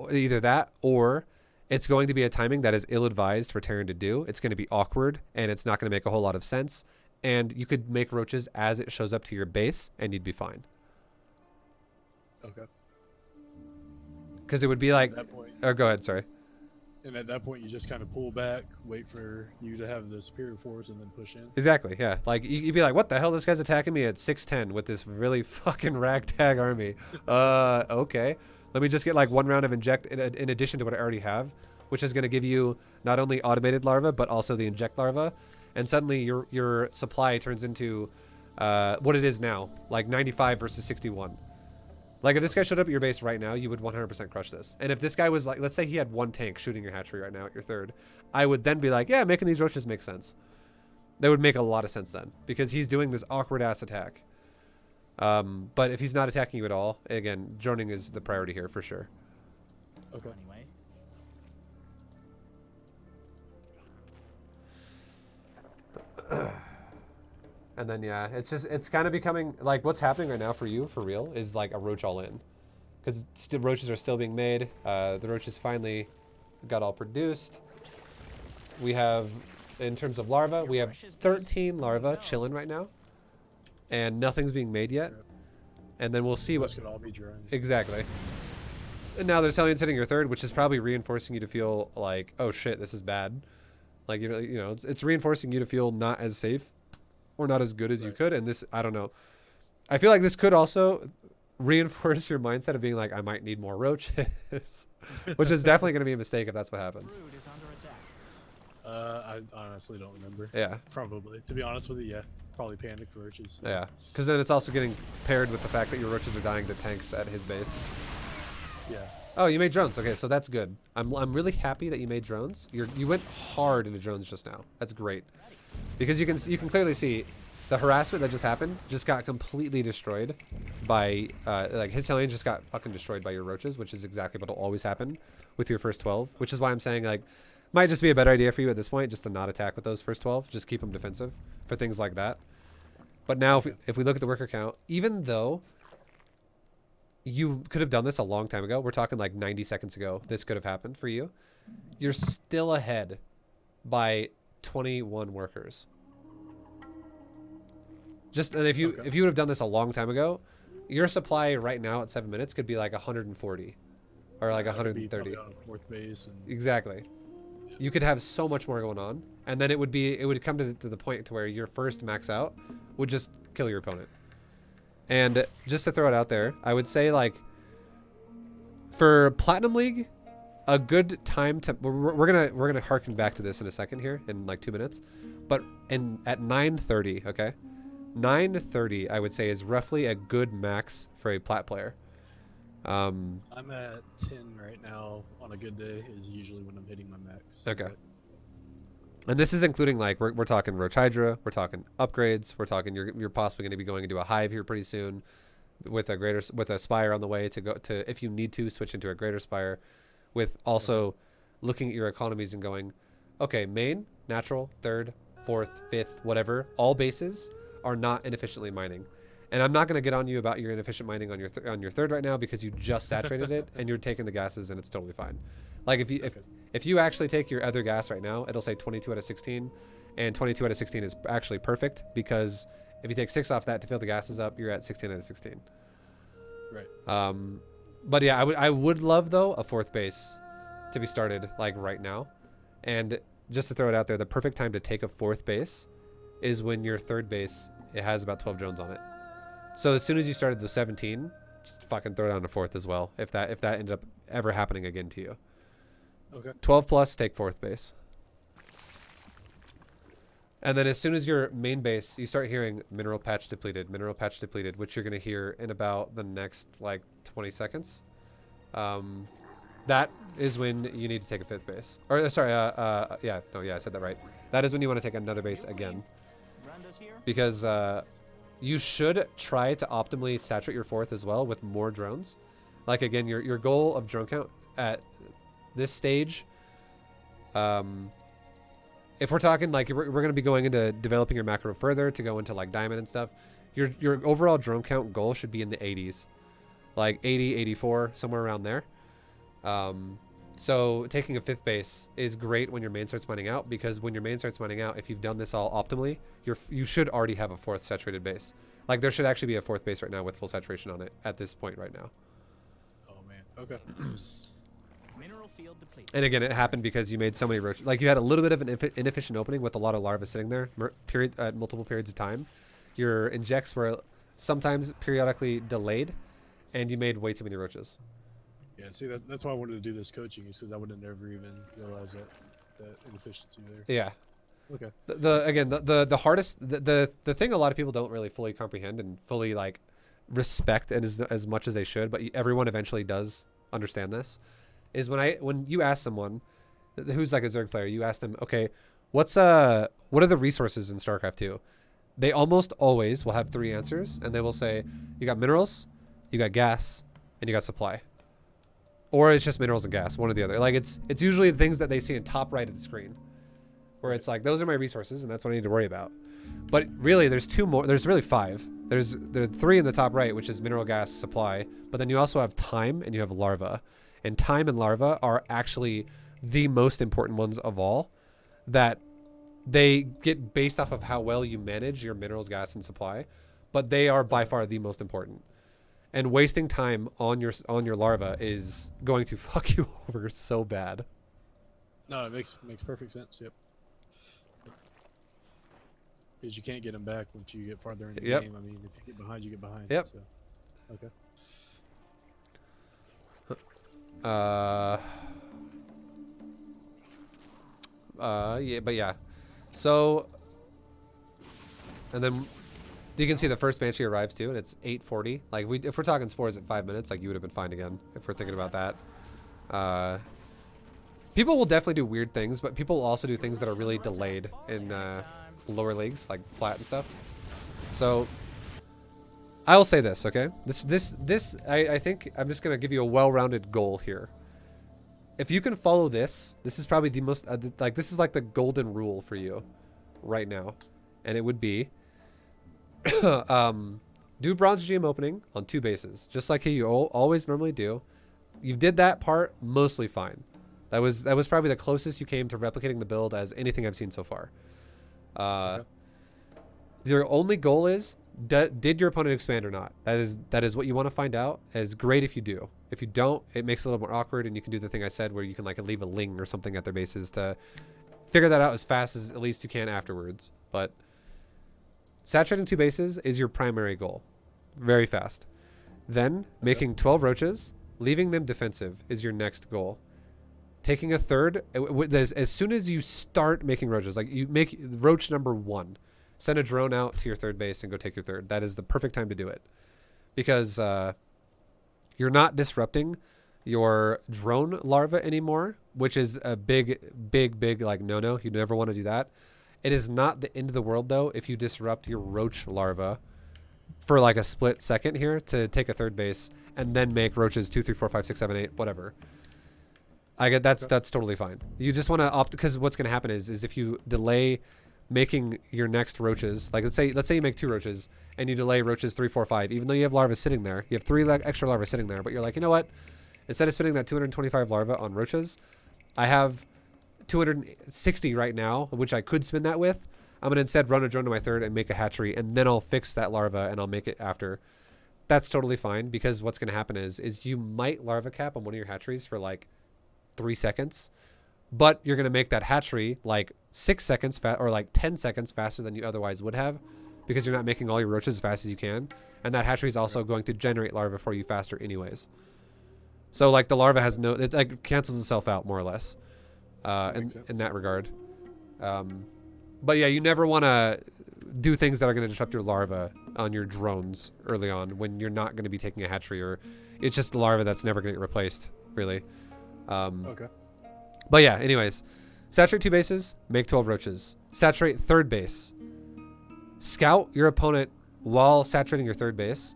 either that, or it's going to be a timing that is ill-advised for Terran to do. It's going to be awkward, and it's not going to make a whole lot of sense. And you could make roaches as it shows up to your base, and you'd be fine. Okay. Because it would be like... At that point, Oh, go ahead, sorry. and at that point, you just kind of pull back, wait for you to have the superior force, and then push in. Exactly, yeah. Like, you'd be like, what the hell? This guy's attacking me at 6'10 with this really fucking ragtag army. Okay. Let me just get like 1 round of inject in addition to what I already have, which is going to give you not only automated larva, but also the inject larva. And suddenly your supply turns into what it is now, like 95 versus 61. Like, if this guy showed up at your base right now, you would 100% crush this. And if this guy was like, let's say he had 1 tank shooting your hatchery right now at your third, I would then be like, yeah, making these roaches make sense. That would make a lot of sense then, because he's doing this awkward ass attack. But if he's not attacking you at all, again, droning is the priority here for sure. Okay. Anyway. And then, yeah, it's kind of becoming, like, what's happening right now for you, for real, is like a roach all in. Because roaches are still being made. The roaches finally got all produced. We have, in terms of larvae, we have 13 larvae chilling right now. And nothing's being made yet. And then we'll see what... Those could all be drones. Exactly. And now there's Hellions hitting your third, which is probably reinforcing you to feel like, oh shit, this is bad. Like, you know, it's reinforcing you to feel not as safe or not as good as you could. And this, I don't know. I feel like this could also reinforce your mindset of being like, I might need more roaches, which is definitely going to be a mistake if that's what happens. Brood is under attack. I honestly don't remember. Yeah. Probably. To be honest with you, yeah. Probably panicked roaches. Yeah. Because then it's also getting paired with the fact that your roaches are dying to tanks at his base. Yeah. Oh, you made drones. Okay, so that's good. I'm really happy that you made drones. You went hard into drones just now. That's great. Because you can clearly see the harassment that just happened just got completely destroyed by like his lane just got fucking destroyed by your roaches, which is exactly what will always happen with your first 12, which is why I'm saying like might just be a better idea for you at this point just to not attack with those first 12, just keep them defensive for things like that. But now if we look at the worker count, even though you could have done this a long time ago, we're talking like 90 seconds ago, this could have happened for you, you're still ahead by 21 workers. And if you would have done this a long time ago, your supply right now at 7 minutes could be like 140 or like 130. On a fourth base and Exactly. You could have so much more going on, and then it would come to the point to where your first max out would just kill your opponent. And just to throw it out there, I would say like for Platinum League, a good time to we're gonna harken back to this in a second here in like 2 minutes, but at 9:30, okay, 9:30 I would say is roughly a good max for a plat player. I'm at 10 right now. On a good day is usually when I'm hitting my max. Okay. And this is including like we're talking Roach Hydra, we're talking upgrades, we're talking you're possibly going to be going into a hive here pretty soon, with a spire on the way to go to, if you need to switch into a greater spire, with also looking at your economies and going, okay, main, natural, third, fourth, fifth, whatever, all bases are not inefficiently mining. And I'm not going to get on you about your inefficient mining on your third right now because you just saturated it and you're taking the gases and it's totally fine. Like if you actually take your other gas right now, it'll say 22 out of 16, and 22 out of 16 is actually perfect because if you take 6 off that to fill the gases up, you're at 16 out of 16. Right. But yeah, I would love though a fourth base to be started like right now, and just to throw it out there, the perfect time to take a fourth base is when your third base it has about 12 drones on it. So as soon as you started the 17, just fucking throw down a fourth as well if that ended up ever happening again to you. Okay. 12 plus, take fourth base. And then as soon as your main base, you start hearing mineral patch depleted, which you're going to hear in about the next like 20 seconds. That is when you need to take a fifth base. Or sorry, I said that right. That is when you want to take another base again. Because you should try to optimally saturate your fourth as well with more drones. Like again, your goal of drone count at this stage, if we're talking like we're going to be going into developing your macro further to go into like diamond and stuff, your overall drone count goal should be in the 80s, like 80, 84, somewhere around there. So taking a fifth base is great when your main starts mining out, because when your main starts mining out, if you've done this all optimally, you should already have a fourth saturated base. Like there should actually be a fourth base right now with full saturation on it at this point right now. Oh man. Okay. Mineral field depleted. And again, it happened because you made so many roaches. Like you had a little bit of an inefficient opening with a lot of larvae sitting there at multiple periods of time. Your injects were sometimes periodically delayed, and you made way too many roaches. Yeah, see, that's why I wanted to do this coaching, is because I would have never even realized that inefficiency there. Yeah. Okay. The hardest, the thing a lot of people don't really fully comprehend and fully like respect, and as much as they should, but everyone eventually does understand this, is when you ask someone who's like a Zerg player, you ask them, okay, what are the resources in StarCraft 2? They almost always will have 3 answers, and they will say, you got minerals, you got gas, and you got supply. Or it's just minerals and gas, one or the other. Like it's usually the things that they see in top right of the screen, where it's like, those are my resources and that's what I need to worry about. But really there's 2 more, there's really 5. There are 3 in the top right, which is mineral, gas, supply, but then you also have time and you have larva. And time and larva are actually the most important ones of all, that they get based off of how well you manage your minerals, gas, and supply, but they are by far the most important. And wasting time on your larva is going to fuck you over so bad. No, it makes perfect sense. Yep. Because you can't get them back once you get farther in the game. I mean, if you get behind, you get behind. Yep. So, okay. Yeah, but yeah. So, and then you can see the first Banshee arrives too, and it's 8:40. Like if we're talking spores at 5 minutes, like you would have been fine again if we're thinking about that. People will definitely do weird things, but people will also do things that are really delayed in lower leagues, like plat and stuff. So I will say this, okay? I think I'm just gonna give you a well-rounded goal here. If you can follow this, this is probably the most this is like the golden rule for you right now, and it would be do bronze GM opening on 2 bases, just like you always normally do. You did that part mostly fine. That was probably the closest you came to replicating the build as anything I've seen so far. Okay. Your only goal is did your opponent expand or not? That is what you want to find out. It's great if you do. If you don't, it makes it a little more awkward, and you can do the thing I said where you can like leave a ling or something at their bases to figure that out as fast as at least you can afterwards. But saturating 2 bases is your primary goal. Very fast. Then making 12 roaches, leaving them defensive is your next goal. Taking a third, as soon as you start making roaches, like you make roach number 1, send a drone out to your third base and go take your third. That is the perfect time to do it, because you're not disrupting your drone larva anymore, which is a big like no. You never want to do that. It is not the end of the world though if you disrupt your roach larva for like a split second here to take a third base and then make roaches 2, 3, 4, 5, 6, 7, 8, whatever. I get that's totally fine. You just want to opt, because what's going to happen is if you delay making your next roaches, like let's say you make 2 roaches and you delay roaches 3, 4, 5, even though you have larvae sitting there, you have 3 extra larvae sitting there, but you're like, you know what? Instead of spending that 225 larvae on roaches, I have 260 right now, which I could spin that with. I'm going to instead run a drone to my third and make a hatchery, and then I'll fix that larva and I'll make it after. That's totally fine, because what's going to happen is you might larva cap on one of your hatcheries for like 3 seconds, but you're going to make that hatchery like 6 seconds or like 10 seconds faster than you otherwise would have, because you're not making all your roaches as fast as you can, and that hatchery is also going to generate larvae for you faster anyways. So like the larva has it like cancels itself out more or less in that regard. But yeah, you never want to do things that are going to disrupt your larva on your drones early on when you're not going to be taking a hatchery, or it's just the larva that's never going to get replaced, really. Okay. But yeah, anyways, saturate 2 bases, make 12 roaches. Saturate third base. Scout your opponent while saturating your third base,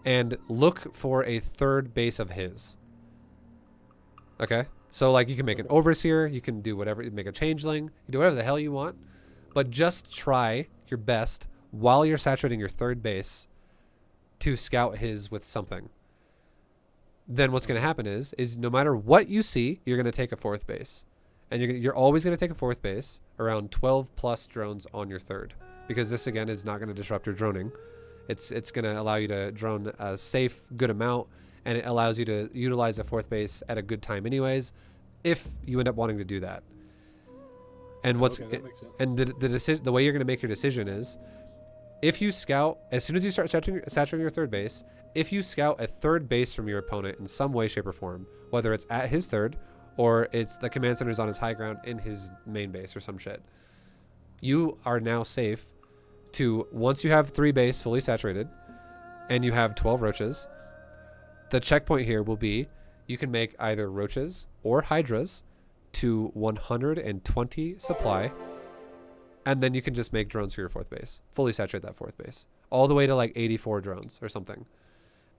and look for a third base of his. Okay? So like you can make an overseer, you can do whatever, make a changeling, you can do whatever the hell you want, but just try your best while you're saturating your third base to scout his with something. Then what's going to happen is no matter what you see, you're going to take a 4th base. And you're always going to take a 4th base around 12 plus drones on your third, because this again is not going to disrupt your droning. It's going to allow you to drone a safe, good amount, and it allows you to utilize a 4th base at a good time anyways, if you end up wanting to do that. And the way you're going to make your decision is, if you scout, as soon as you start saturating your third base, if you scout a third base from your opponent in some way, shape, or form, whether it's at his third or it's the command center's on his high ground in his main base or some shit, you are now safe to, once you have 3 base fully saturated and you have 12 roaches, the checkpoint here will be you can make either roaches or hydras to 120 supply, and then you can just make drones for your 4th base. Fully saturate that 4th base. All the way to like 84 drones or something.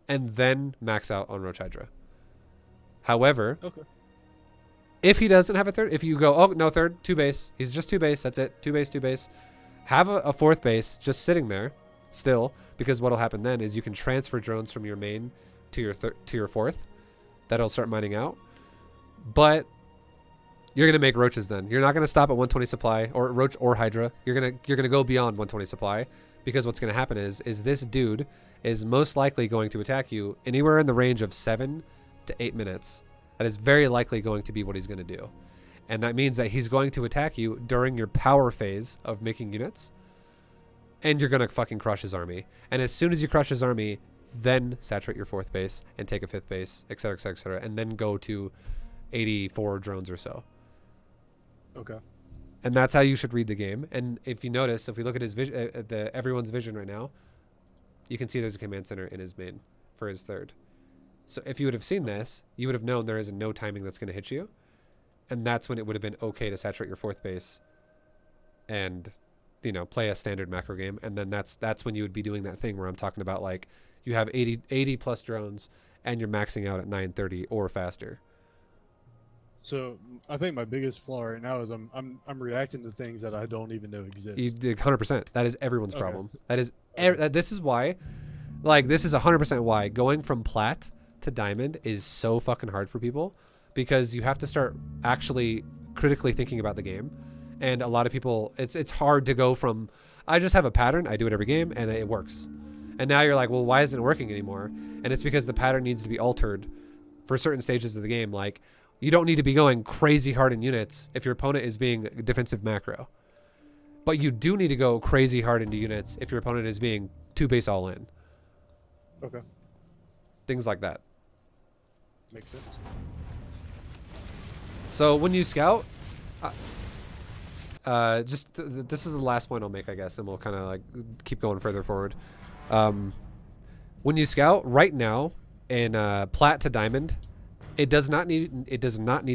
And then max out on Roach Hydra. However, if he doesn't have a third, if you go, oh, no third, 2 base. He's just 2 base, that's it. 2 base, 2 base. Have a 4th base just sitting there still, because what'll happen then is you can transfer drones from your main to your 4th. That'll start mining out. But you're going to make roaches then. You're not going to stop at 120 supply or roach or hydra. You're going to go beyond 120 supply, because what's going to happen is this dude is most likely going to attack you anywhere in the range of 7 to 8 minutes. That is very likely going to be what he's going to do. And that means that he's going to attack you during your power phase of making units, and you're going to fucking crush his army. And as soon as you crush his army, then saturate your 4th base and take a 5th base, et cetera, et cetera, et cetera, and then go to 84 drones or so. Okay. And that's how you should read the game. And if you notice, if we look at his vision, everyone's vision right now, you can see there's a command center in his main for his 3rd. So if you would have seen this, you would have known there is no timing that's going to hit you. And that's when it would have been okay to saturate your 4th base and, you know, play a standard macro game. And then that's when you would be doing that thing where I'm talking about, like, you have 80 plus drones and you're maxing out at 930 or faster. So I think my biggest flaw right now is I'm reacting to things that I don't even know exist. You did 100%. That is everyone's problem. That is Okay. this is why, like, this is 100% why going from plat to diamond is so fucking hard for people, because you have to start actually critically thinking about the game. And a lot of people, it's hard to go from, I just have a pattern, I do it every game, and it works. And now you're like, well, why isn't it working anymore? And it's because the pattern needs to be altered for certain stages of the game. Like, you don't need to be going crazy hard in units if your opponent is being defensive macro. But you do need to go crazy hard into units if your opponent is being 2 base all in. Okay. Things like that. Makes sense. So when you scout, this is the last point I'll make, I guess, and we'll kind of like keep going further forward. When you scout right now in plat to diamond, it does not need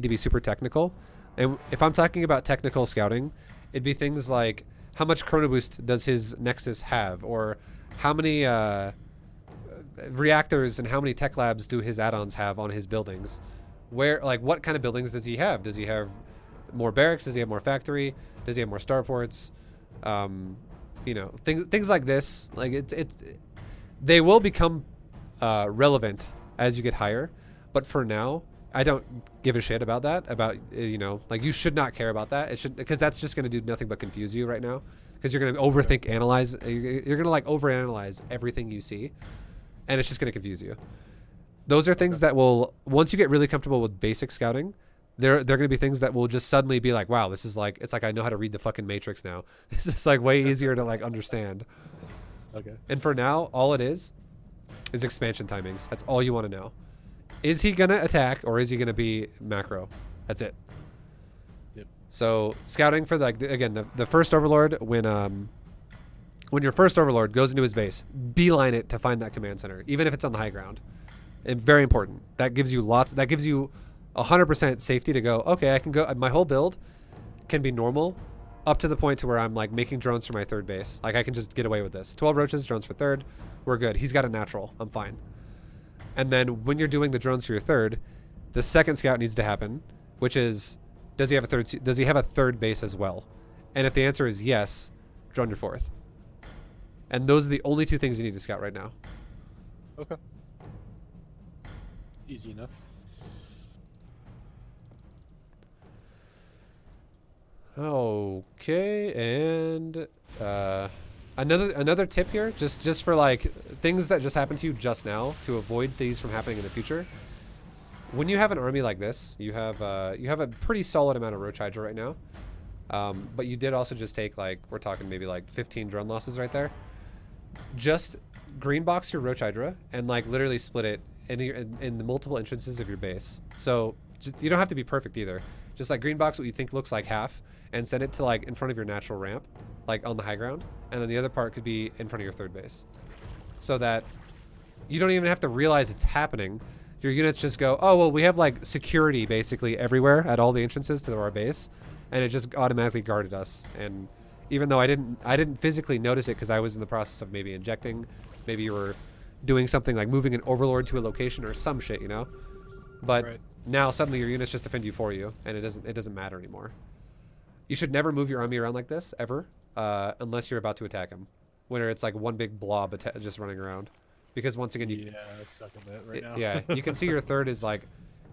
to be super technical. And if I'm talking about technical scouting, it'd be things like how much chrono boost does his nexus have, or how many reactors and how many tech labs do his add-ons have on his buildings. Where, like, what kind of buildings does he have? Does he have more barracks? Does he have more factory? Does he have more starports? You know, things like this. Like, they will become relevant as you get higher. But for now, I don't give a shit about that. About, you know, like, you should not care about that. It should, because that's just going to do nothing but confuse you right now. Because you're going to overthink, analyze. You're going to, like, overanalyze everything you see, and it's just going to confuse you. Those are things that will, once you get really comfortable with basic scouting, they're going to be things that will just suddenly be like, wow, this is like, it's like I know how to read the fucking Matrix now. It's just like way easier to, like, understand. Okay. And for now, all it is expansion timings. That's all you want to know. Is he going to attack, or is he going to be macro? That's it. Yep. So scouting for, like, again, the first overlord, when your first overlord goes into his base, beeline it to find that command center, even if it's on the high ground. And very important. That gives you 100% safety to go, okay, I can go, my whole build can be normal up to the point to where I'm, like, making drones for my 3rd base. Like, I can just get away with this. 12 roaches, drones for 3rd. We're good. He's got a natural. I'm fine. And then when you're doing the drones for your 3rd, the second scout needs to happen, which is, does he have a 3rd base as well? And if the answer is yes, drone your 4th. And those are the only 2 things you need to scout right now. Okay. Easy enough. Okay, and another tip here, just for, like, things that just happened to you just now, to avoid these from happening in the future. When you have an army like this, you have a pretty solid amount of roach hydra right now, but you did also just take, like, we're talking maybe like 15 drone losses right there. Just green box your roach hydra and, like, literally split it in the multiple entrances of your base. So you don't have to be perfect either. Just, like, green box what you think looks like half and send it to, like, in front of your natural ramp, like on the high ground, and then the other part could be in front of your 3rd base, so that you don't even have to realize it's happening. Your units just go, oh, well, we have, like, security basically everywhere at all the entrances to our base, and it just automatically guarded us. And even though I didn't physically notice it because I was in the process of maybe injecting, maybe you were doing something like moving an overlord to a location or some shit, you know. But Right. now suddenly your units just defend you for you, and it doesn't matter anymore. You should never move your army around like this ever, unless you're about to attack him, where it's like one big blob just running around. Because once again, Yeah, I suck at that right now. yeah, you can see your 3rd is, like,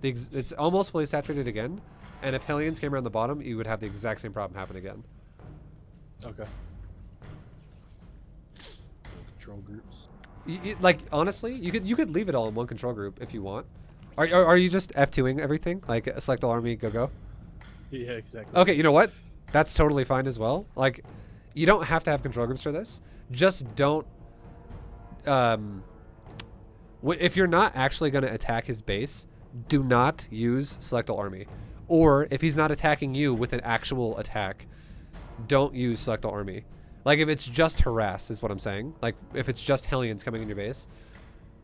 it's almost fully saturated again, and if Hellions came around the bottom, you would have the exact same problem happen again. Okay. So control groups. Like, honestly, you could leave it all in one control group if you want. Are you just F2ing everything? Like, select all army, go? Yeah, exactly. Okay, you know what? That's totally fine as well. Like, you don't have to have control groups for this. Just don't If you're not actually going to attack his base, do not use Select All Army. Or if he's not attacking you with an actual attack, don't use Select All Army. Like if it's just harass is what I'm saying. Like if it's just Hellions coming in your base,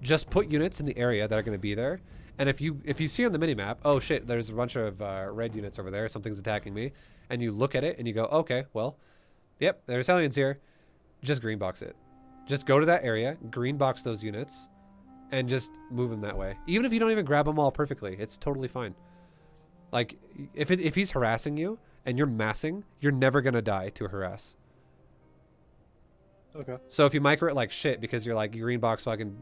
just put units in the area that are going to be there. And if you see on the minimap, oh shit, there's a bunch of red units over there, something's attacking me, and you look at it and you go, okay, well, yep, there's Hellions here. Just green box it. Just go to that area, green box those units, and just move them that way. Even if you don't even grab them all perfectly, it's totally fine. Like if he's harassing you and you're massing, you're never gonna die to a harass. Okay. So if you micro it like shit because you're like green box fucking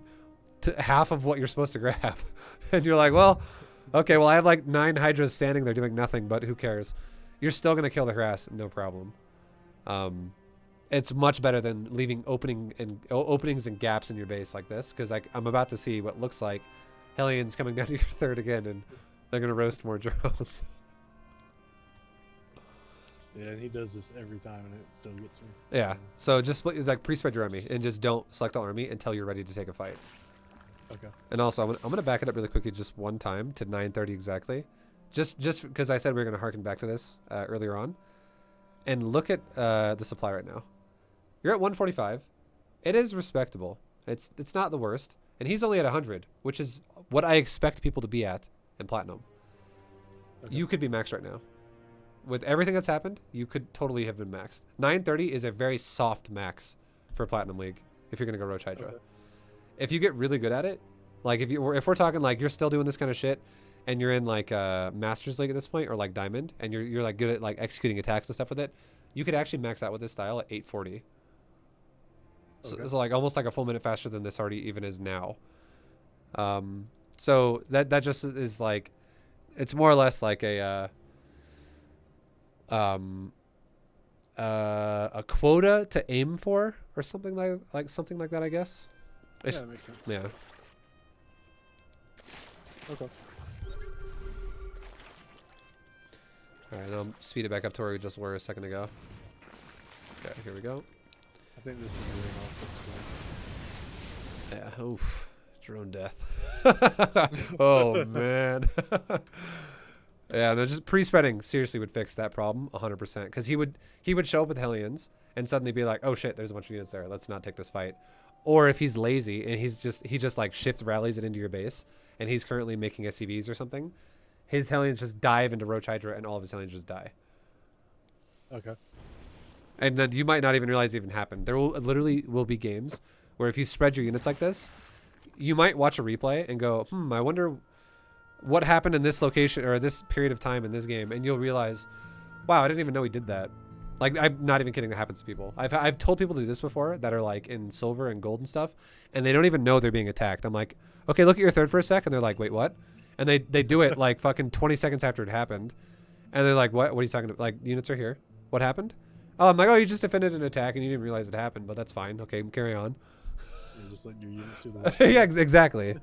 half of what you're supposed to grab, and you're like, well, okay, well I have like 9 Hydras standing there doing nothing, but who cares? You're still gonna kill the harass, no problem. It's much better than leaving openings and gaps in your base like this, because I'm about to see what looks like Hellions coming down to your third again, and they're gonna roast more drones. Yeah, and he does this every time, and it still gets me. Yeah, so just like pre-spread your army, and just don't select all army until you're ready to take a fight. Okay. And also, I'm gonna back it up really quickly, just one time to 9:30 exactly, just because I said we were gonna harken back to this earlier on, and look at the supply right now. You're at 145. It is respectable. It's not the worst, and he's only at 100, which is what I expect people to be at in Platinum. Okay. You could be maxed right now. With everything that's happened, you could totally have been maxed. 930 is a very soft max for Platinum League if you're gonna go Roach Hydra. Okay. If you get really good at it, like if we're talking like you're still doing this kind of shit, and you're in like Masters League at this point, or like Diamond, and you're like good at like executing attacks and stuff with it, you could actually max out with this style at 840. Okay. So like almost like a full minute faster than this already even is now. So that just is like, it's more or less like a quota to aim for, or something like something like that, I guess. Yeah, that makes sense. Yeah. Okay. All right, I'll speed it back up to where we just were a second ago. Okay, here we go. I think this is really awesome. Yeah, oof. Drone death. Oh, man. Yeah, no, just pre-spreading seriously would fix that problem 100%. Because he would show up with Hellions and suddenly be like, oh shit, there's a bunch of units there. Let's not take this fight. Or if he's lazy and he just like shift rallies it into your base, and he's currently making SCVs or something, his Hellions just dive into Roach Hydra and all of his Hellions just die. Okay. And then you might not even realize it even happened. There literally will be games where if you spread your units like this, you might watch a replay and go, I wonder what happened in this location or this period of time in this game, and you'll realize, wow, I didn't even know he did that. Like, I'm not even kidding, that happens to people. I've told people to do this before that are like in silver and gold and stuff, and they don't even know they're being attacked. I'm like, okay, look at your third for a sec, and they're like, wait, what? And they do it like fucking 20 seconds after it happened, and they're like, what are you talking about? Like, units are here. What happened? Oh, I'm like, oh, you just defended an attack and you didn't realize it happened, but that's fine. Okay, carry on. Yeah, just let your units do the work. Yeah, exactly.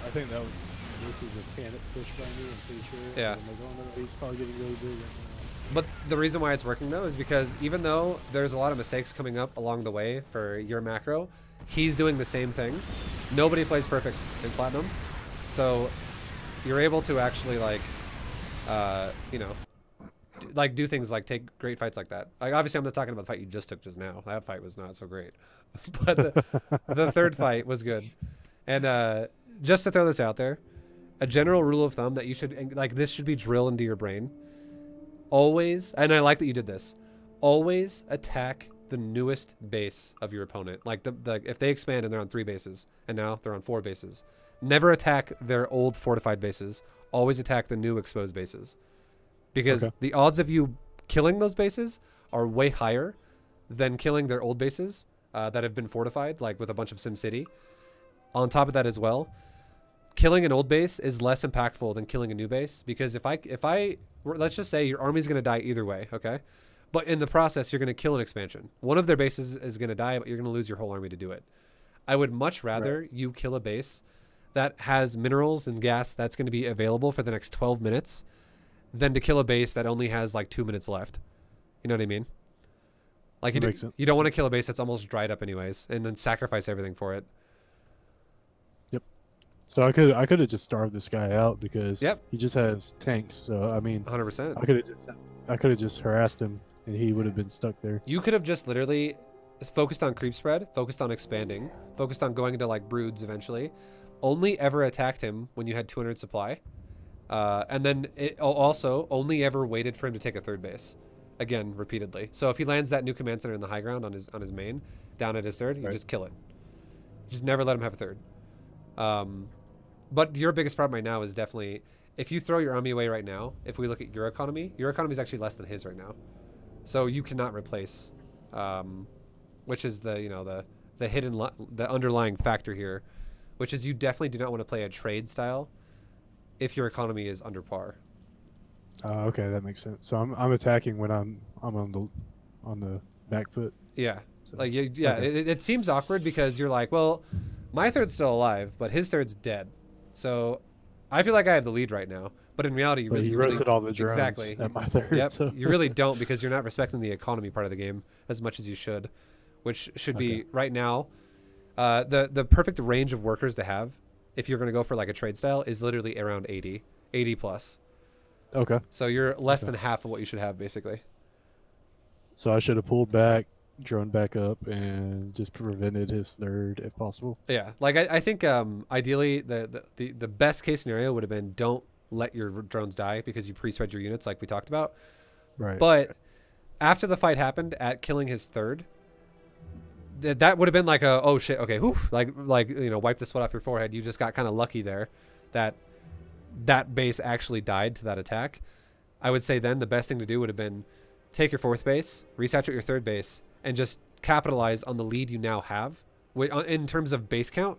I think this is a panic push by me, I'm pretty sure. Yeah. I'm like, oh no, he's probably getting really big right now. But the reason why it's working though is because even though there's a lot of mistakes coming up along the way for your macro, he's doing the same thing. Nobody plays perfect in Platinum. So you're able to actually like, you know, like do things like take great fights like that. Like obviously I'm not talking about the fight you just took just now. That fight was not so great. But the third fight was good. And just to throw this out there, a general rule of thumb that you should, like this should be drilled into your brain. Always, and I like that you did this, always attack the newest base of your opponent. Like if they expand and they're on 3 bases and now they're on 4 bases, never attack their old fortified bases. Always attack the new exposed bases, because the odds of you killing those bases are way higher than killing their old bases that have been fortified, like with a bunch of SimCity. On top of that as well, killing an old base is less impactful than killing a new base, because if I let's just say your army's going to die either way, okay? But in the process, you're going to kill an expansion. One of their bases is going to die, but you're going to lose your whole army to do it. I would much rather you kill a base that has minerals and gas that's going to be available for the next 12 minutes than to kill a base that only has like 2 minutes left. You know what I mean? Like That makes sense. you don't want to kill a base that's almost dried up anyways, and then sacrifice everything for it. Yep. So I could have just starved this guy out because Yep. he just has tanks. So I mean, 100%. I could have just harassed him and he would have been stuck there. You could have just literally focused on creep spread, focused on expanding, focused on going into like broods eventually. Only ever attacked him when you had 200 supply. And then it also only ever waited for him to take a third base. Again, repeatedly. So if he lands that new command center in the high ground on his main, down at his third, you just kill it. Just never let him have a third. But your biggest problem right now is definitely, if you throw your army away right now, if we look at your economy is actually less than his right now. So you cannot replace, which is the the underlying factor here, which is you definitely do not want to play a trade style if your economy is under par. Okay, that makes sense. So I'm attacking when I'm on the back foot. Yeah, So, like yeah, okay. it seems awkward because you're like, well, my third's still alive, but his third's dead. So I feel like I have the lead right now, but in reality, But he roasted all the drones exactly at my third. Yep, So. you really don't, because you're not respecting the economy part of the game as much as you should, which should be right now. The perfect range of workers to have if you're going to go for like a trade style is literally around 80 plus. Okay. So you're less than half of what you should have, basically. So I should have pulled back, drone back up, and just prevented his third if possible. Yeah, like I think ideally the best case scenario would have been don't let your drones die because you pre-spread your units like we talked about. Right. But after the fight happened at killing his third, that would have been like a, oh shit, okay, whew, like wipe the sweat off your forehead. You just got kind of lucky there that base actually died to that attack. I would say then the best thing to do would have been take your fourth base, resaturate your third base, and just capitalize on the lead you now have in terms of base count,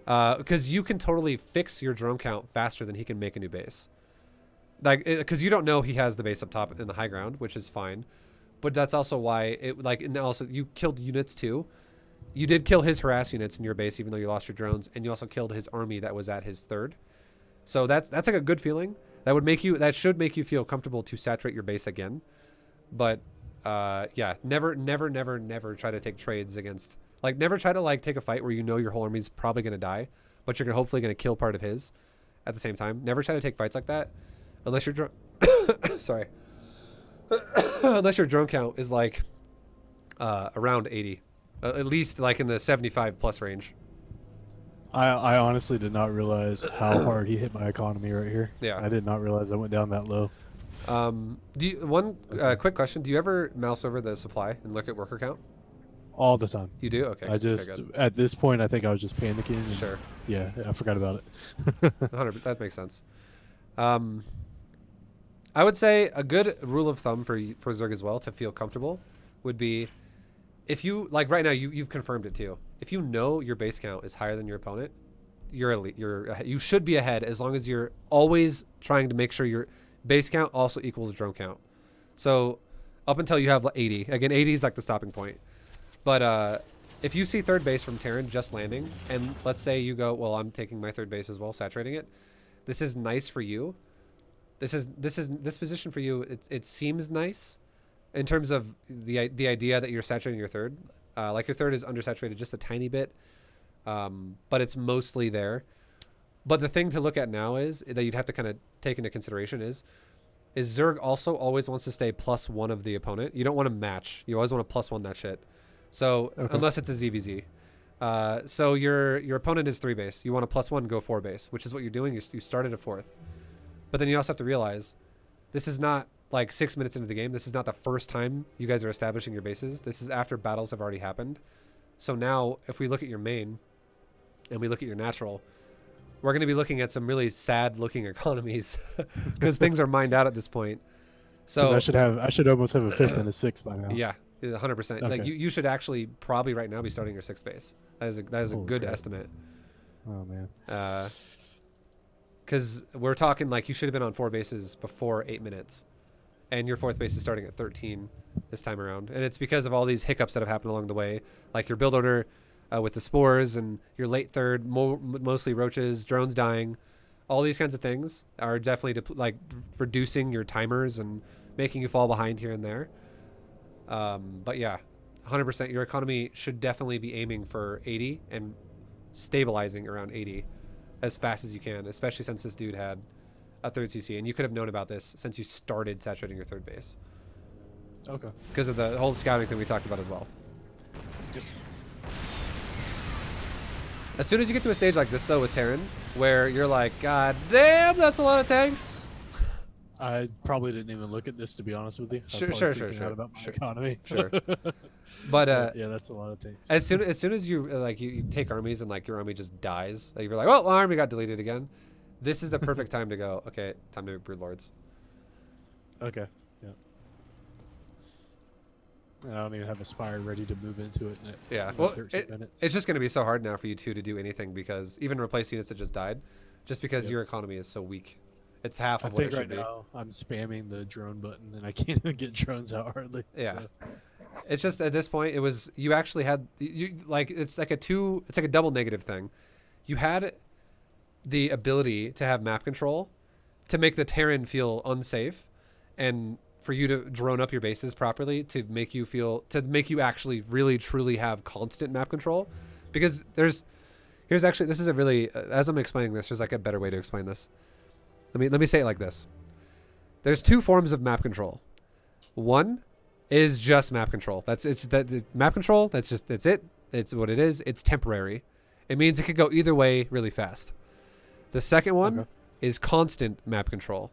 because you can totally fix your drone count faster than he can make a new base. Like, because you don't know he has the base up top in the high ground, which is fine, but that's also why and also you killed units too. You did kill his harass units in your base, even though you lost your drones, and you also killed his army that was at his third. So that's like a good feeling. That should make you feel comfortable to saturate your base again. But yeah, never try to take trades against, like, never try to like take a fight where you know your whole army's probably gonna die, but you're hopefully gonna kill part of his at the same time. Never try to take fights like that unless your drone sorry. Unless your drone count is like around 80, at least like in the 75 plus range. I honestly did not realize how hard he hit my economy right here. Yeah. I did not realize I went down that low. Quick question, do you ever mouse over the supply and look at worker count? All the time. You do? Okay. I just, okay, at this point, I think I was just panicking. And, sure. Yeah, I forgot about it. 100, that makes sense. I would say a good rule of thumb for Zerg as well to feel comfortable would be, if you, like right now, you've confirmed it too. If you know your base count is higher than your opponent, you're elite. You should be ahead as long as you're always trying to make sure your base count also equals drone count. So up until you have 80, again, 80 is like the stopping point. But if you see third base from Terran just landing, and let's say you go, well, I'm taking my third base as well, saturating it. This is nice for you. This position for you. It seems nice in terms of the idea that you're saturating your third. Like your third is undersaturated just a tiny bit, but it's mostly there. But the thing to look at now is that you'd have to kind of take into consideration is Zerg also always wants to stay +1 of the opponent. You don't want to match. You always want to +1 that shit. So unless it's a ZvZ. So your opponent is 3 base. You want to +1 go 4 base, which is what you're doing. You started a 4th. But then you also have to realize this is not like 6 minutes into the game. This is not the first time you guys are establishing your bases. This is after battles have already happened. So now if we look at your main and we look at your natural, we're going to be looking at some really sad looking economies because things are mined out at this point. So I should almost have a 5th and a 6th by now. Yeah, 100%. Okay. Like you should actually probably right now be starting your 6th base. That is a good estimate. Oh man. Because we're talking like you should have been on 4 bases before 8 minutes, and your 4th base is starting at 13 this time around, and it's because of all these hiccups that have happened along the way, like your build order with the spores and your late third, mostly roaches, drones dying, all these kinds of things are definitely like reducing your timers and making you fall behind here and there. But yeah, 100%. Your economy should definitely be aiming for 80 and stabilizing around 80 as fast as you can, especially since this dude had a third CC, and you could have known about this since you started saturating your third base. Okay. Because of the whole scouting thing we talked about as well. Yep. As soon as you get to a stage like this, though, with Terran, where you're like, God damn, that's a lot of tanks. I probably didn't even look at this, to be honest with you. I was Sure, probably sure, freaking sure, out about my sure. economy. Sure. But yeah, that's a lot of tanks. as soon as you like you take armies and like your army just dies, like you're like, oh, my army got deleted again. This is the perfect time to go. Okay, time to brood lords. Okay. Yeah. And I don't even have a spire ready to move into it. Yeah. In Well, 13 minutes. it's just going to be so hard now for you two to do anything because even replace units that just died, just because Yep. your economy is so weak. It's half I of what think it right should be. now I'm spamming the drone button and I can't even get drones out hardly. Yeah. So. It's just at this point, it was you actually had you like it's like a double negative thing. You had the ability to have map control to make the Terran feel unsafe and for you to drone up your bases properly to make you actually really truly have constant map control, because this is a really as I'm explaining this, there's like a better way to explain this. Let me say it like this. There's two forms of map control. One is just map control. Map control. That's it. It's what it is. It's temporary. It means it could go either way really fast. The second one is constant map control.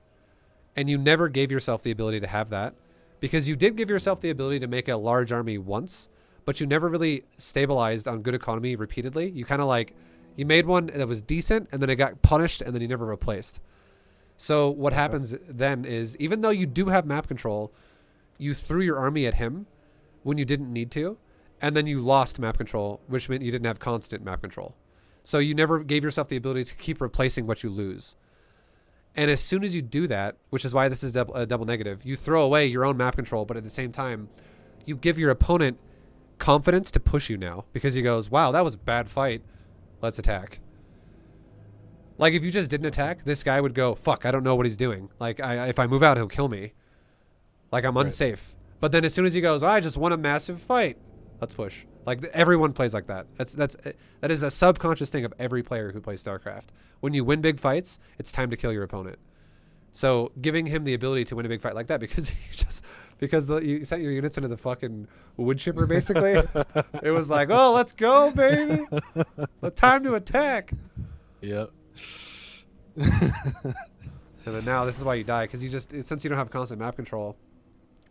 And you never gave yourself the ability to have that, because you did give yourself the ability to make a large army once, but you never really stabilized on good economy repeatedly. You kind of like, you made one that was decent and then it got punished and then you never replaced. So what happens then is, even though you do have map control, you threw your army at him when you didn't need to, and then you lost map control, which meant you didn't have constant map control. So you never gave yourself the ability to keep replacing what you lose. And as soon as you do that, which is why this is a double negative, you throw away your own map control, but at the same time, you give your opponent confidence to push you now, because he goes, wow, that was a bad fight. Let's attack. Like, if you just didn't attack, this guy would go, fuck, I don't know what he's doing. Like, if I move out, he'll kill me. Like, I'm unsafe. But then as soon as he goes, I just won a massive fight, let's push. Like, everyone plays like that. That is a subconscious thing of every player who plays StarCraft. When you win big fights, it's time to kill your opponent. So giving him the ability to win a big fight like that, because you sent your units into the fucking wood chipper, basically. It was like, oh, let's go, baby. Time to attack. Yep. And then now this is why you die, because since you don't have constant map control,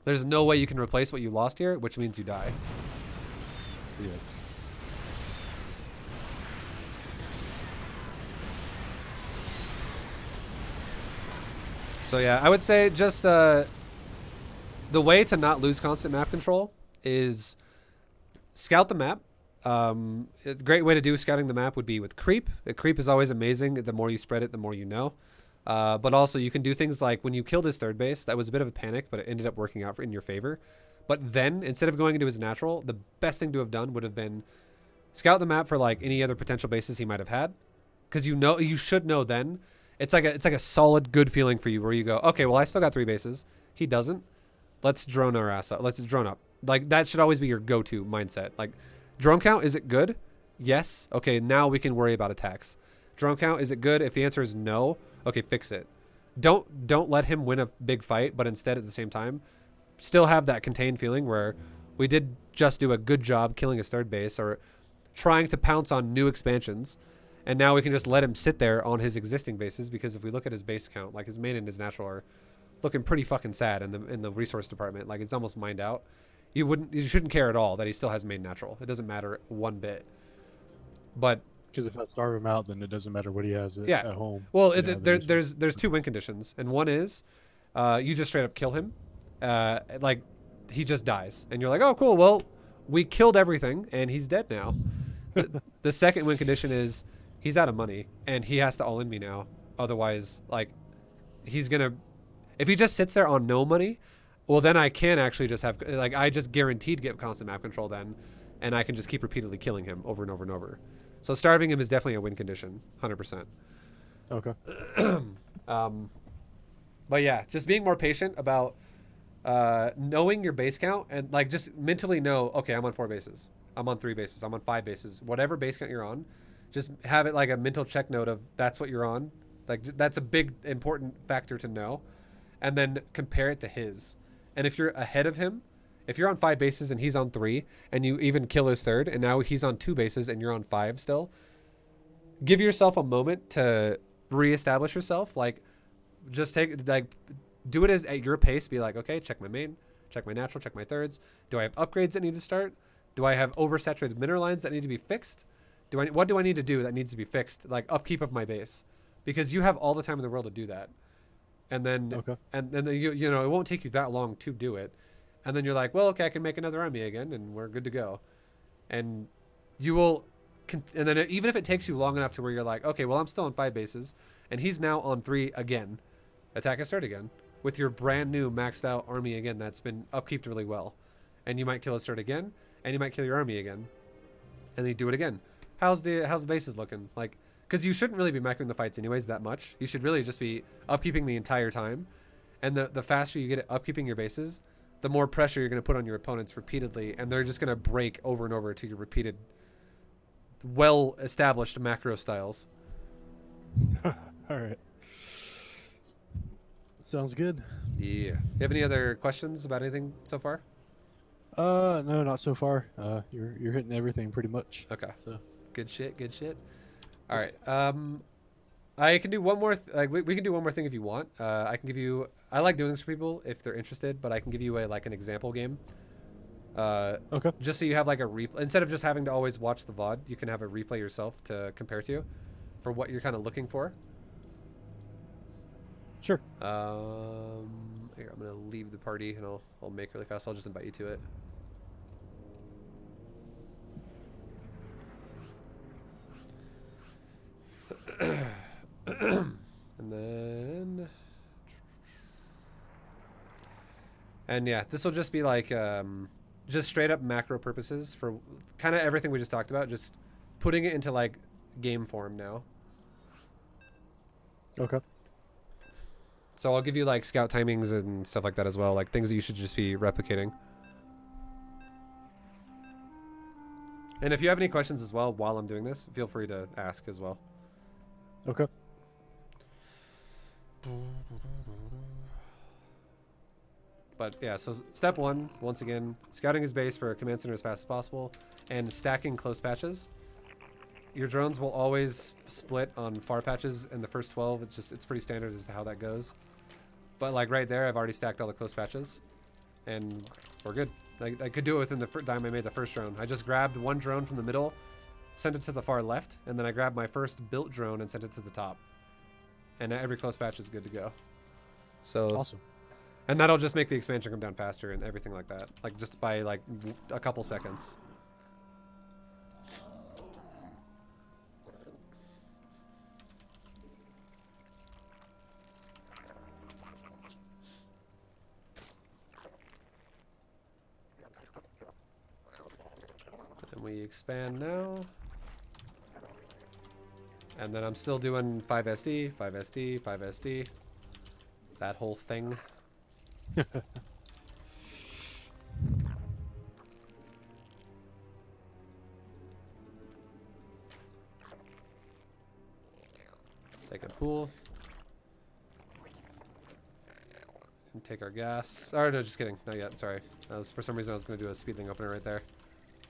there's no way you can replace what you lost here, which means you die. Yeah. So yeah, I would say just the way to not lose constant map control is scout the map. A great way to do scouting the map would be with creep. Creep is always amazing. The more you spread it, the more you know. But also you can do things like when you killed his third base, that was a bit of a panic, but it ended up working out in your favor. But then instead of going into his natural, the best thing to have done would have been scout the map for like any other potential bases he might have had. Because you should know then. It's like a solid good feeling for you where you go, okay, well, I still got 3 bases. He doesn't. Let's drone our ass up. Let's drone up. Like, that should always be your go-to mindset. Like, drone count, is it good? Yes. Okay, now we can worry about attacks. Drone count, is it good? If the answer is no, okay, fix it. Don't let him win a big fight, but instead at the same time, still have that contained feeling where we did just do a good job killing his third base or trying to pounce on new expansions. And now we can just let him sit there on his existing bases, because if we look at his base count, like his main and his natural are looking pretty fucking sad in the resource department. Like, it's almost mined out. You shouldn't care at all that he still has main natural. It doesn't matter one bit. But Because if I starve him out, then it doesn't matter what he has at home. Well, there's 2 win conditions, and one is you just straight up kill him, like he just dies, and you're like, oh cool, well we killed everything and he's dead now. The second win condition is he's out of money and he has to all in me now. Otherwise, like, if he just sits there on no money, well then I can actually just have, like, I just guaranteed to get constant map control then, and I can just keep repeatedly killing him over and over and over. So starving him is definitely a win condition, 100%. Okay. But yeah, just being more patient about knowing your base count and like just mentally know, okay, I'm on 4 bases, I'm on 3 bases, I'm on 5 bases, whatever base count you're on, just have it like a mental check note of that's what you're on. Like that's a big important factor to know, and then compare it to his. And if you're ahead of him, if you're on 5 bases and he's on 3, and you even kill his third, and now he's on 2 bases and you're on 5 still, give yourself a moment to reestablish yourself. Like, just do it as at your pace. Be like, okay, check my main, check my natural, check my thirds. Do I have upgrades that need to start? Do I have oversaturated mineral lines that need to be fixed? What do I need to do that needs to be fixed? Like upkeep of my base, because you have all the time in the world to do that. And then, Okay. and then you know, it won't take you that long to do it. And then you're like, well, okay, I can make another army again, and we're good to go. And you will, and then even if it takes you long enough to where you're like, okay, well, I'm still on 5 bases, and he's now on 3 again, attack his third again with your brand new maxed out army again that's been upkeeped really well. And you might kill his third again, and you might kill your army again, and then you do it again. How's the bases looking? Like, because you shouldn't really be macroing the fights anyways that much. You should really just be upkeeping the entire time. And the faster you get at upkeeping your bases, the more pressure you're going to put on your opponents repeatedly, and they're just going to break over and over to your repeated, well-established macro styles. All right. Sounds good. Yeah. You have any other questions about anything so far? No, not so far. You're hitting everything pretty much. Okay. So Good shit. Good shit. All right. I can do one more. We can do one more thing if you want. I can give you. I like doing this for people if they're interested, but I can give you an example game. okay. Just so you have like a replay instead of just having to always watch the VOD. You can have a replay yourself to compare to, for what you're kind of looking for. Sure. Here, I'm gonna leave the party and I'll make really fast. I'll just invite you to it. And yeah, this will just be like just straight up macro purposes for kind of everything we just talked about, just putting it into like game form now. Okay. So I'll give you like scout timings and stuff like that as well, like things that you should just be replicating. And if you have any questions as well while I'm doing this, feel free to ask as well. Okay. But yeah, so step 1, once again, scouting his base for a command center as fast as possible, and stacking close patches. Your drones will always split on far patches in the first 12. It's pretty standard as to how that goes. But like right there, I've already stacked all the close patches, and we're good. I could do it within the time I made the first drone. I just grabbed one drone from the middle, sent it to the far left, and then I grabbed my first built drone and sent it to the top. And every close patch is good to go. So Awesome. And that'll just make the expansion come down faster and everything like that. Like just by like a couple seconds. And we expand now. And then I'm still doing 5 SD, 5 SD, 5 SD. That whole thing. Take a pool. And take our gas. Or no, just kidding. Not yet. Sorry. For some reason I was going to do a speed thing opener right there.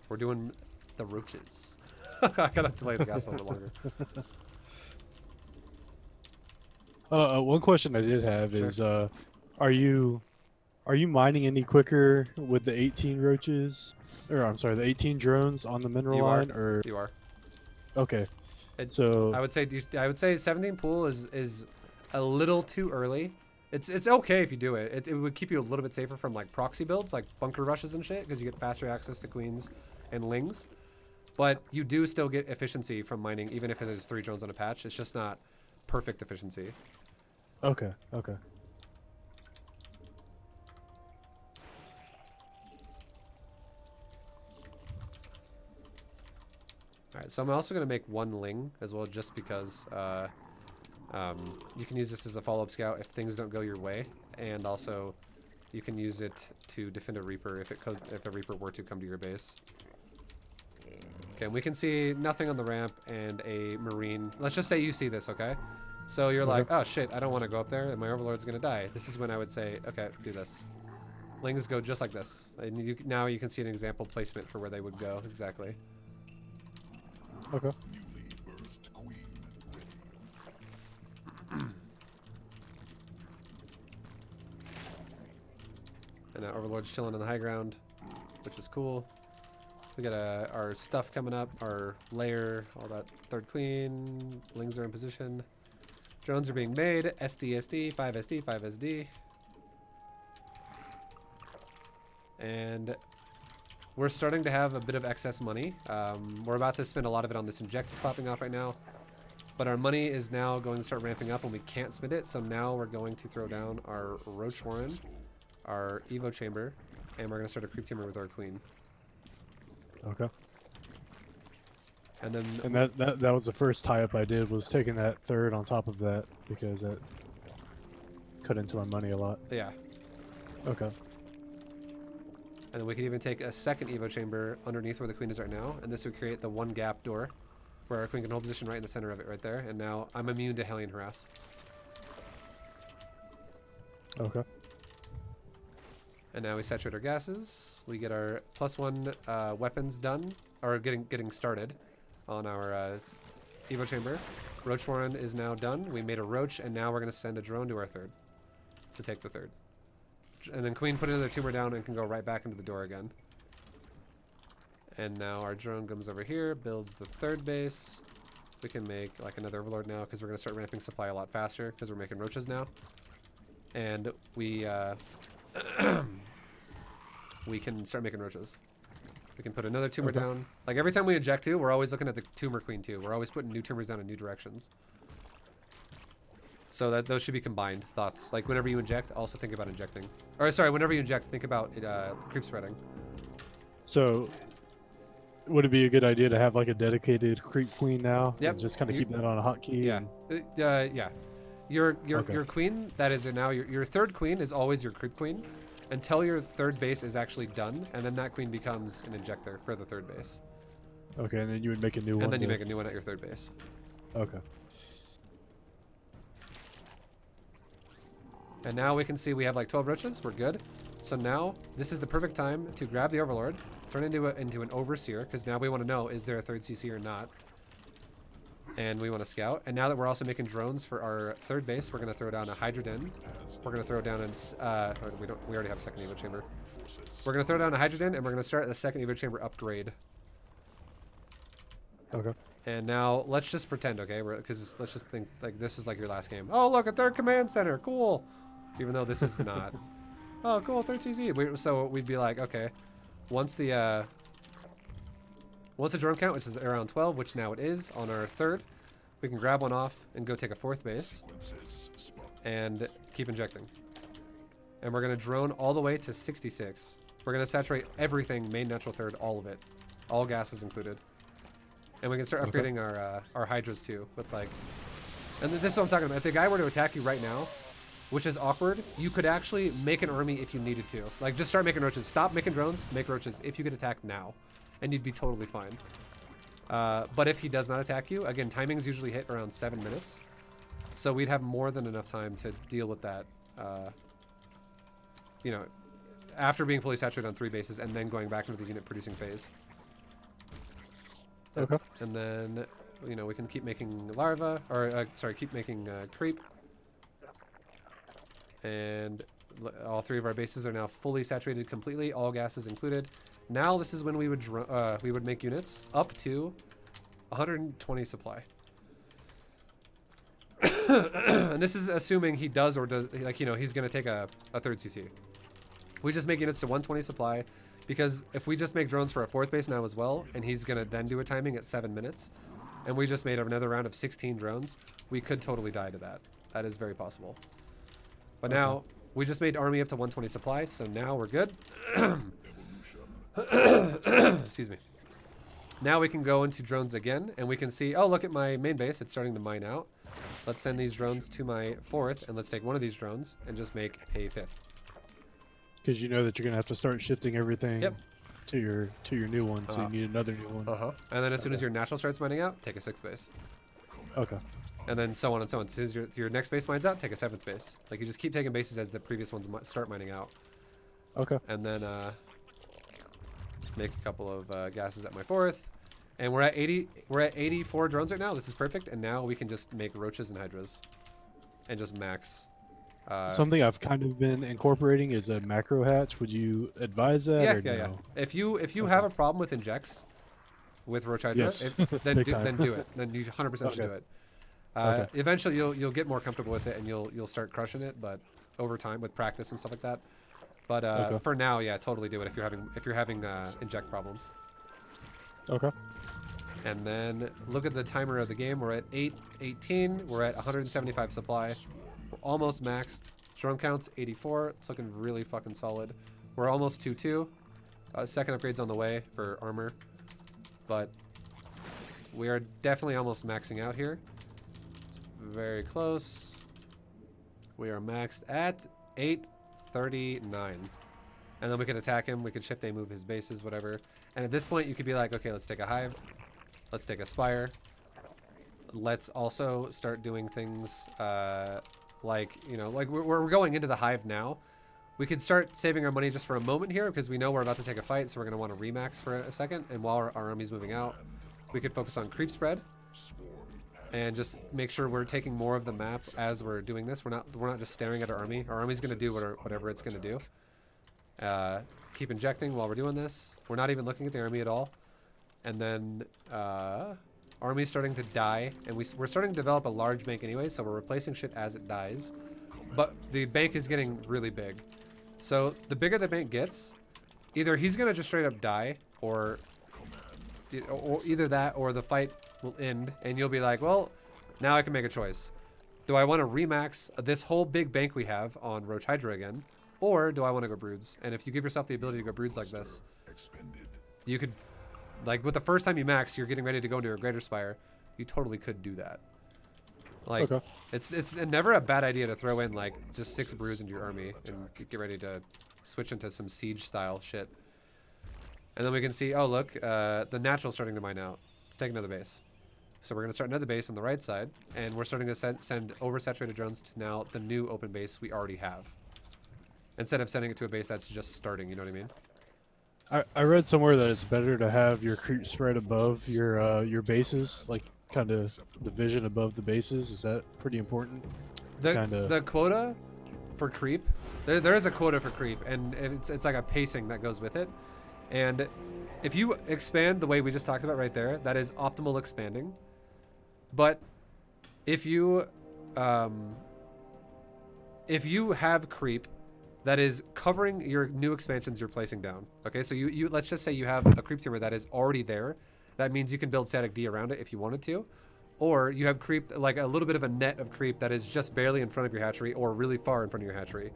We're doing the roaches. I gotta delay the gas a little bit longer. One question I did have Sure. is, are you mining any quicker with the 18 roaches, or I'm sorry, the 18 drones on the mineral You line, are. or You are. okay? It- So I would say 17 pool is a little too early. It's okay if you do it. It would keep you a little bit safer from like proxy builds, like bunker rushes and shit, because you get faster access to queens and lings. But you do still get efficiency from mining, even if there's 3 drones on a patch. It's just not perfect efficiency. okay. All right, so I'm also going to make 1 ling as well, just because you can use this as a follow-up scout if things don't go your way, and also You can use it to defend a Reaper if a Reaper were to come to your base. Okay, and we can see nothing on the ramp and a Marine. Let's just say you see this, okay? So you're like, oh shit, I don't want to go up there and my Overlord's gonna die. This is when I would say, okay, do this. Lings go just like this. And now you can see an example placement for where they would go, exactly. Okay. And now Overlord's chilling on the high ground, which is cool. We got our stuff coming up, our layer, all that. Third queen, Lings are in position. Drones are being made. SD, 5SD, 5SD. And we're starting to have a bit of excess money. We're about to spend a lot of it on this inject that's popping off right now. But our money is now going to start ramping up and we can't spend it. So now we're going to throw down our Roach Warren, our Evo Chamber, and we're going to start a creep teamer with our queen. Okay. And then that was the first tie-up I did, was taking that third on top of that, because that cut into my money a lot. yeah. Okay. And then we could even take a second Evo Chamber underneath where the queen is right now, and this would create the one gap door where our queen can hold position right in the center of it right there. And now I'm immune to Hellion Harass. Okay. And now we saturate our gases. We get our +1 weapons done, or getting started on our Evo Chamber. Roach Warren is now done. We made a Roach, and now we're going to send a drone to our third to take the third. And then Queen put another tumor down and can go right back into the door again. And now our drone comes over here, builds the third base. We can make like another Overlord now because we're going to start ramping supply a lot faster because we're making Roaches now. And we we can start making Roaches. We can put another tumor down. Like every time we inject two, we're always looking at the tumor queen too. We're always putting new tumors down in new directions. So that those should be combined thoughts. Like whenever you inject, also think about injecting. Or sorry, whenever you inject, think about it, creep spreading. So, would it be a good idea to have like a dedicated creep queen now? Yep. And just kind of keep that on a hotkey? Yeah. And... Yeah. Your Okay. queen, that is now your third queen is always your creep queen until your third base is actually done, and then that queen becomes an injector for the third base. Okay, and then you would make a new one. And then you make a new one at your third base. Okay. And now we can see we have like 12 roaches. We're good. So now this is the perfect time to grab the Overlord, turn into an Overseer, because now we want to know, is there a third CC or not? And we want to scout. And now that we're also making drones for our third base, we're going to throw down a Hydra Den. We're going to throw down we already have a second Evo Chamber. We're going to throw down a Hydra Den, and we're going to start the second Evo Chamber upgrade. Okay. And now let's just pretend, okay? Because let's just think like this is like your last game. Oh, look, a third command center. Cool. Even though this is not. Oh, cool, third CC. So we'd be like, okay, once the drone count, which is around 12, which now it is on our third, we can grab one off and go take a fourth base and keep injecting. And we're going to drone all the way to 66. We're going to saturate everything, main, natural, third, all of it. All gases included. And we can start upgrading our Hydras too with like, and this is what I'm talking about. If the guy were to attack you right now, which is awkward, you could actually make an army if you needed to. Like just start making Roaches. Stop making drones, make Roaches if you get attacked now. And you'd be totally fine. But if he does not attack you, again, timings usually hit around 7 minutes. So we'd have more than enough time to deal with that, you know, after being fully saturated on 3 bases and then going back into the unit producing phase. Okay. And then, you know, we can keep making larva, or sorry, keep making creep. And all 3 of our bases are now fully saturated completely, all gases included. Now this is when we would make units up to 120 supply. And this is assuming he does or does, like, you know, he's going to take a third CC. We just make units to 120 supply because if we just make drones for a fourth base now as well, and he's going to then do a timing at 7 minutes, and we just made another round of 16 drones, we could totally die to that. That is very possible. But now, we just made army up to 120 supply, so now we're good. Excuse me. Now we can go into drones again, and we can see, oh, look at my main base. It's starting to mine out. Let's send these drones to my fourth, and let's take one of these drones and just make a fifth. Because you know that you're gonna have to start shifting everything Yep. to your new one, so you need another new one. And then as soon as your natural starts mining out, take a 6th base. Okay. And then so on and so on. As soon as your next base mines out, take a 7th base. Like you just keep taking bases as the previous ones start mining out. Okay. And then make a couple of gases at my 4th. And we're at 80. We're at 84 drones right now. This is perfect. And now we can just make roaches and hydras, and just max. Something I've kind of been incorporating is a macro hatch. Would you advise that? Yeah, or yeah, no? yeah. If you have a problem with injects, with roach hydra, Yes. then Big do time. it. Then you 100% should Okay. do it. Okay. Eventually you'll get more comfortable with it, and you'll start crushing it. But over time, with practice and stuff like that. But Okay. for now, yeah, totally do it if you're having inject problems. Okay. And then look at the timer of the game. We're at 8:18. We're at 175 supply. We're almost maxed. Drone counts 84. It's looking really fucking solid. We're almost 2-2. Second upgrade's on the way for armor, but we are definitely almost maxing out here. It's very close. We are maxed at 839. And then we could attack him. We could shift A, move his bases, whatever. And at this point, you could be like, okay, let's take a hive. Let's take a spire. Let's also start doing things like, you know, like we're going into the hive now. We could start saving our money just for a moment here because we know we're about to take a fight, so we're going to want to remax for a second. And while our army's moving out, we could focus on creep spread and just make sure we're taking more of the map as we're doing this. We're not just staring at our army. Our army's going to do whatever it's going to do. Keep injecting while we're doing this. We're not even looking at the army at all. And then army's starting to die, and we're starting to develop a large bank anyway, so we're replacing shit as it dies. But the bank is getting really big. So the bigger the bank gets, either he's gonna just straight up die, or either that or the fight will end, and you'll be like, well, now I can make a choice. Do I want to remax this whole big bank we have on Roach Hydra again, or do I want to go Broods? And if you give yourself the ability to go Broods like this, you could, like with the first time you max, you're getting ready to go into a Greater Spire, you totally could do that. Like, Okay. it's never a bad idea to throw in like just 6 Broods into your army and get ready to switch into some siege style shit. And then we can see, oh look, the natural's starting to mine out. Let's take another base. So we're going to start another base on the right side, and we're starting to send oversaturated drones to now the new open base we already have. Instead of sending it to a base that's just starting, you know what I mean? I read somewhere that it's better to have your creep spread above your bases, like kind of the vision above the bases. Is that pretty important? The quota for creep, there is a quota for creep, and it's like a pacing that goes with it. And if you expand the way we just talked about right there, that is optimal expanding. But if you have creep that is covering your new expansions you're placing down, okay? So you let's just say you have a creep tumor that is already there. That means you can build static D around it if you wanted to. Or you have creep, like a little bit of a net of creep that is just barely in front of your hatchery or really far in front of your hatchery.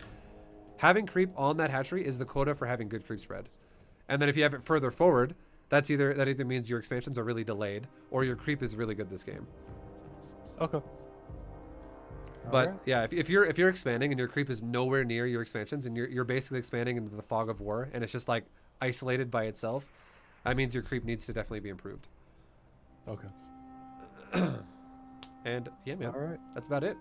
Having creep on that hatchery is the quota for having good creep spread. And then if you have it further forward, that either means your expansions are really delayed or your creep is really good this game. Okay. But Alright. yeah, if you're expanding and your creep is nowhere near your expansions and you're basically expanding into the fog of war and it's just like isolated by itself, that means your creep needs to definitely be improved. Okay. And yeah, man, All right. that's about it.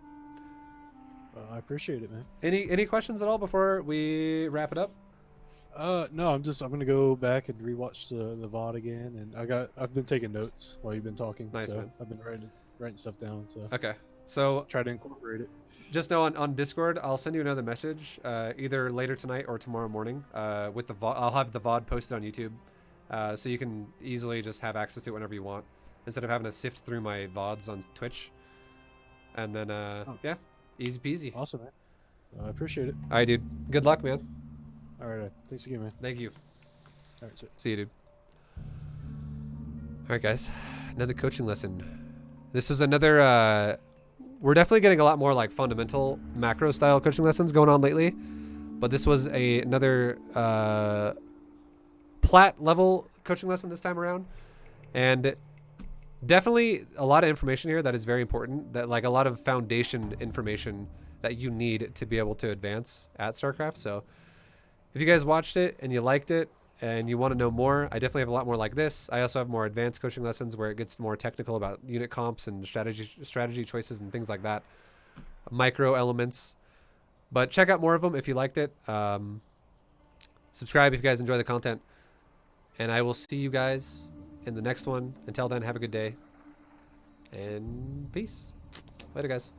I appreciate it, man. Any questions at all before we wrap it up? No, I'm gonna go back and rewatch the VOD again, and I've been taking notes while you've been talking. Nice, so man. I've been writing stuff down. So Okay, so try to incorporate it. just know on Discord, I'll send you another message either later tonight or tomorrow morning with the VOD. I'll have the VOD posted on YouTube, so you can easily just have access to it whenever you want, instead of having to sift through my VODs on Twitch. And then yeah, easy peasy. Awesome, man. I appreciate it. All right, dude. Good luck, man. All right. Thanks again, man. Thank you. All right. So. See you, dude. All right, guys. Another coaching lesson. This was another. We're definitely getting a lot more like fundamental macro style coaching lessons going on lately, but this was another plat level coaching lesson this time around, and definitely a lot of information here that is very important. That like a lot of foundation information that you need to be able to advance at StarCraft. So If you guys watched it and you liked it and you want to know more, I definitely have a lot more like this. I also have more advanced coaching lessons where it gets more technical about unit comps and strategy choices and things like that. Micro elements. But check out more of them if you liked it. Subscribe if you guys enjoy the content. And I will see you guys in the next one. Until then, have a good day. And peace. Later, guys.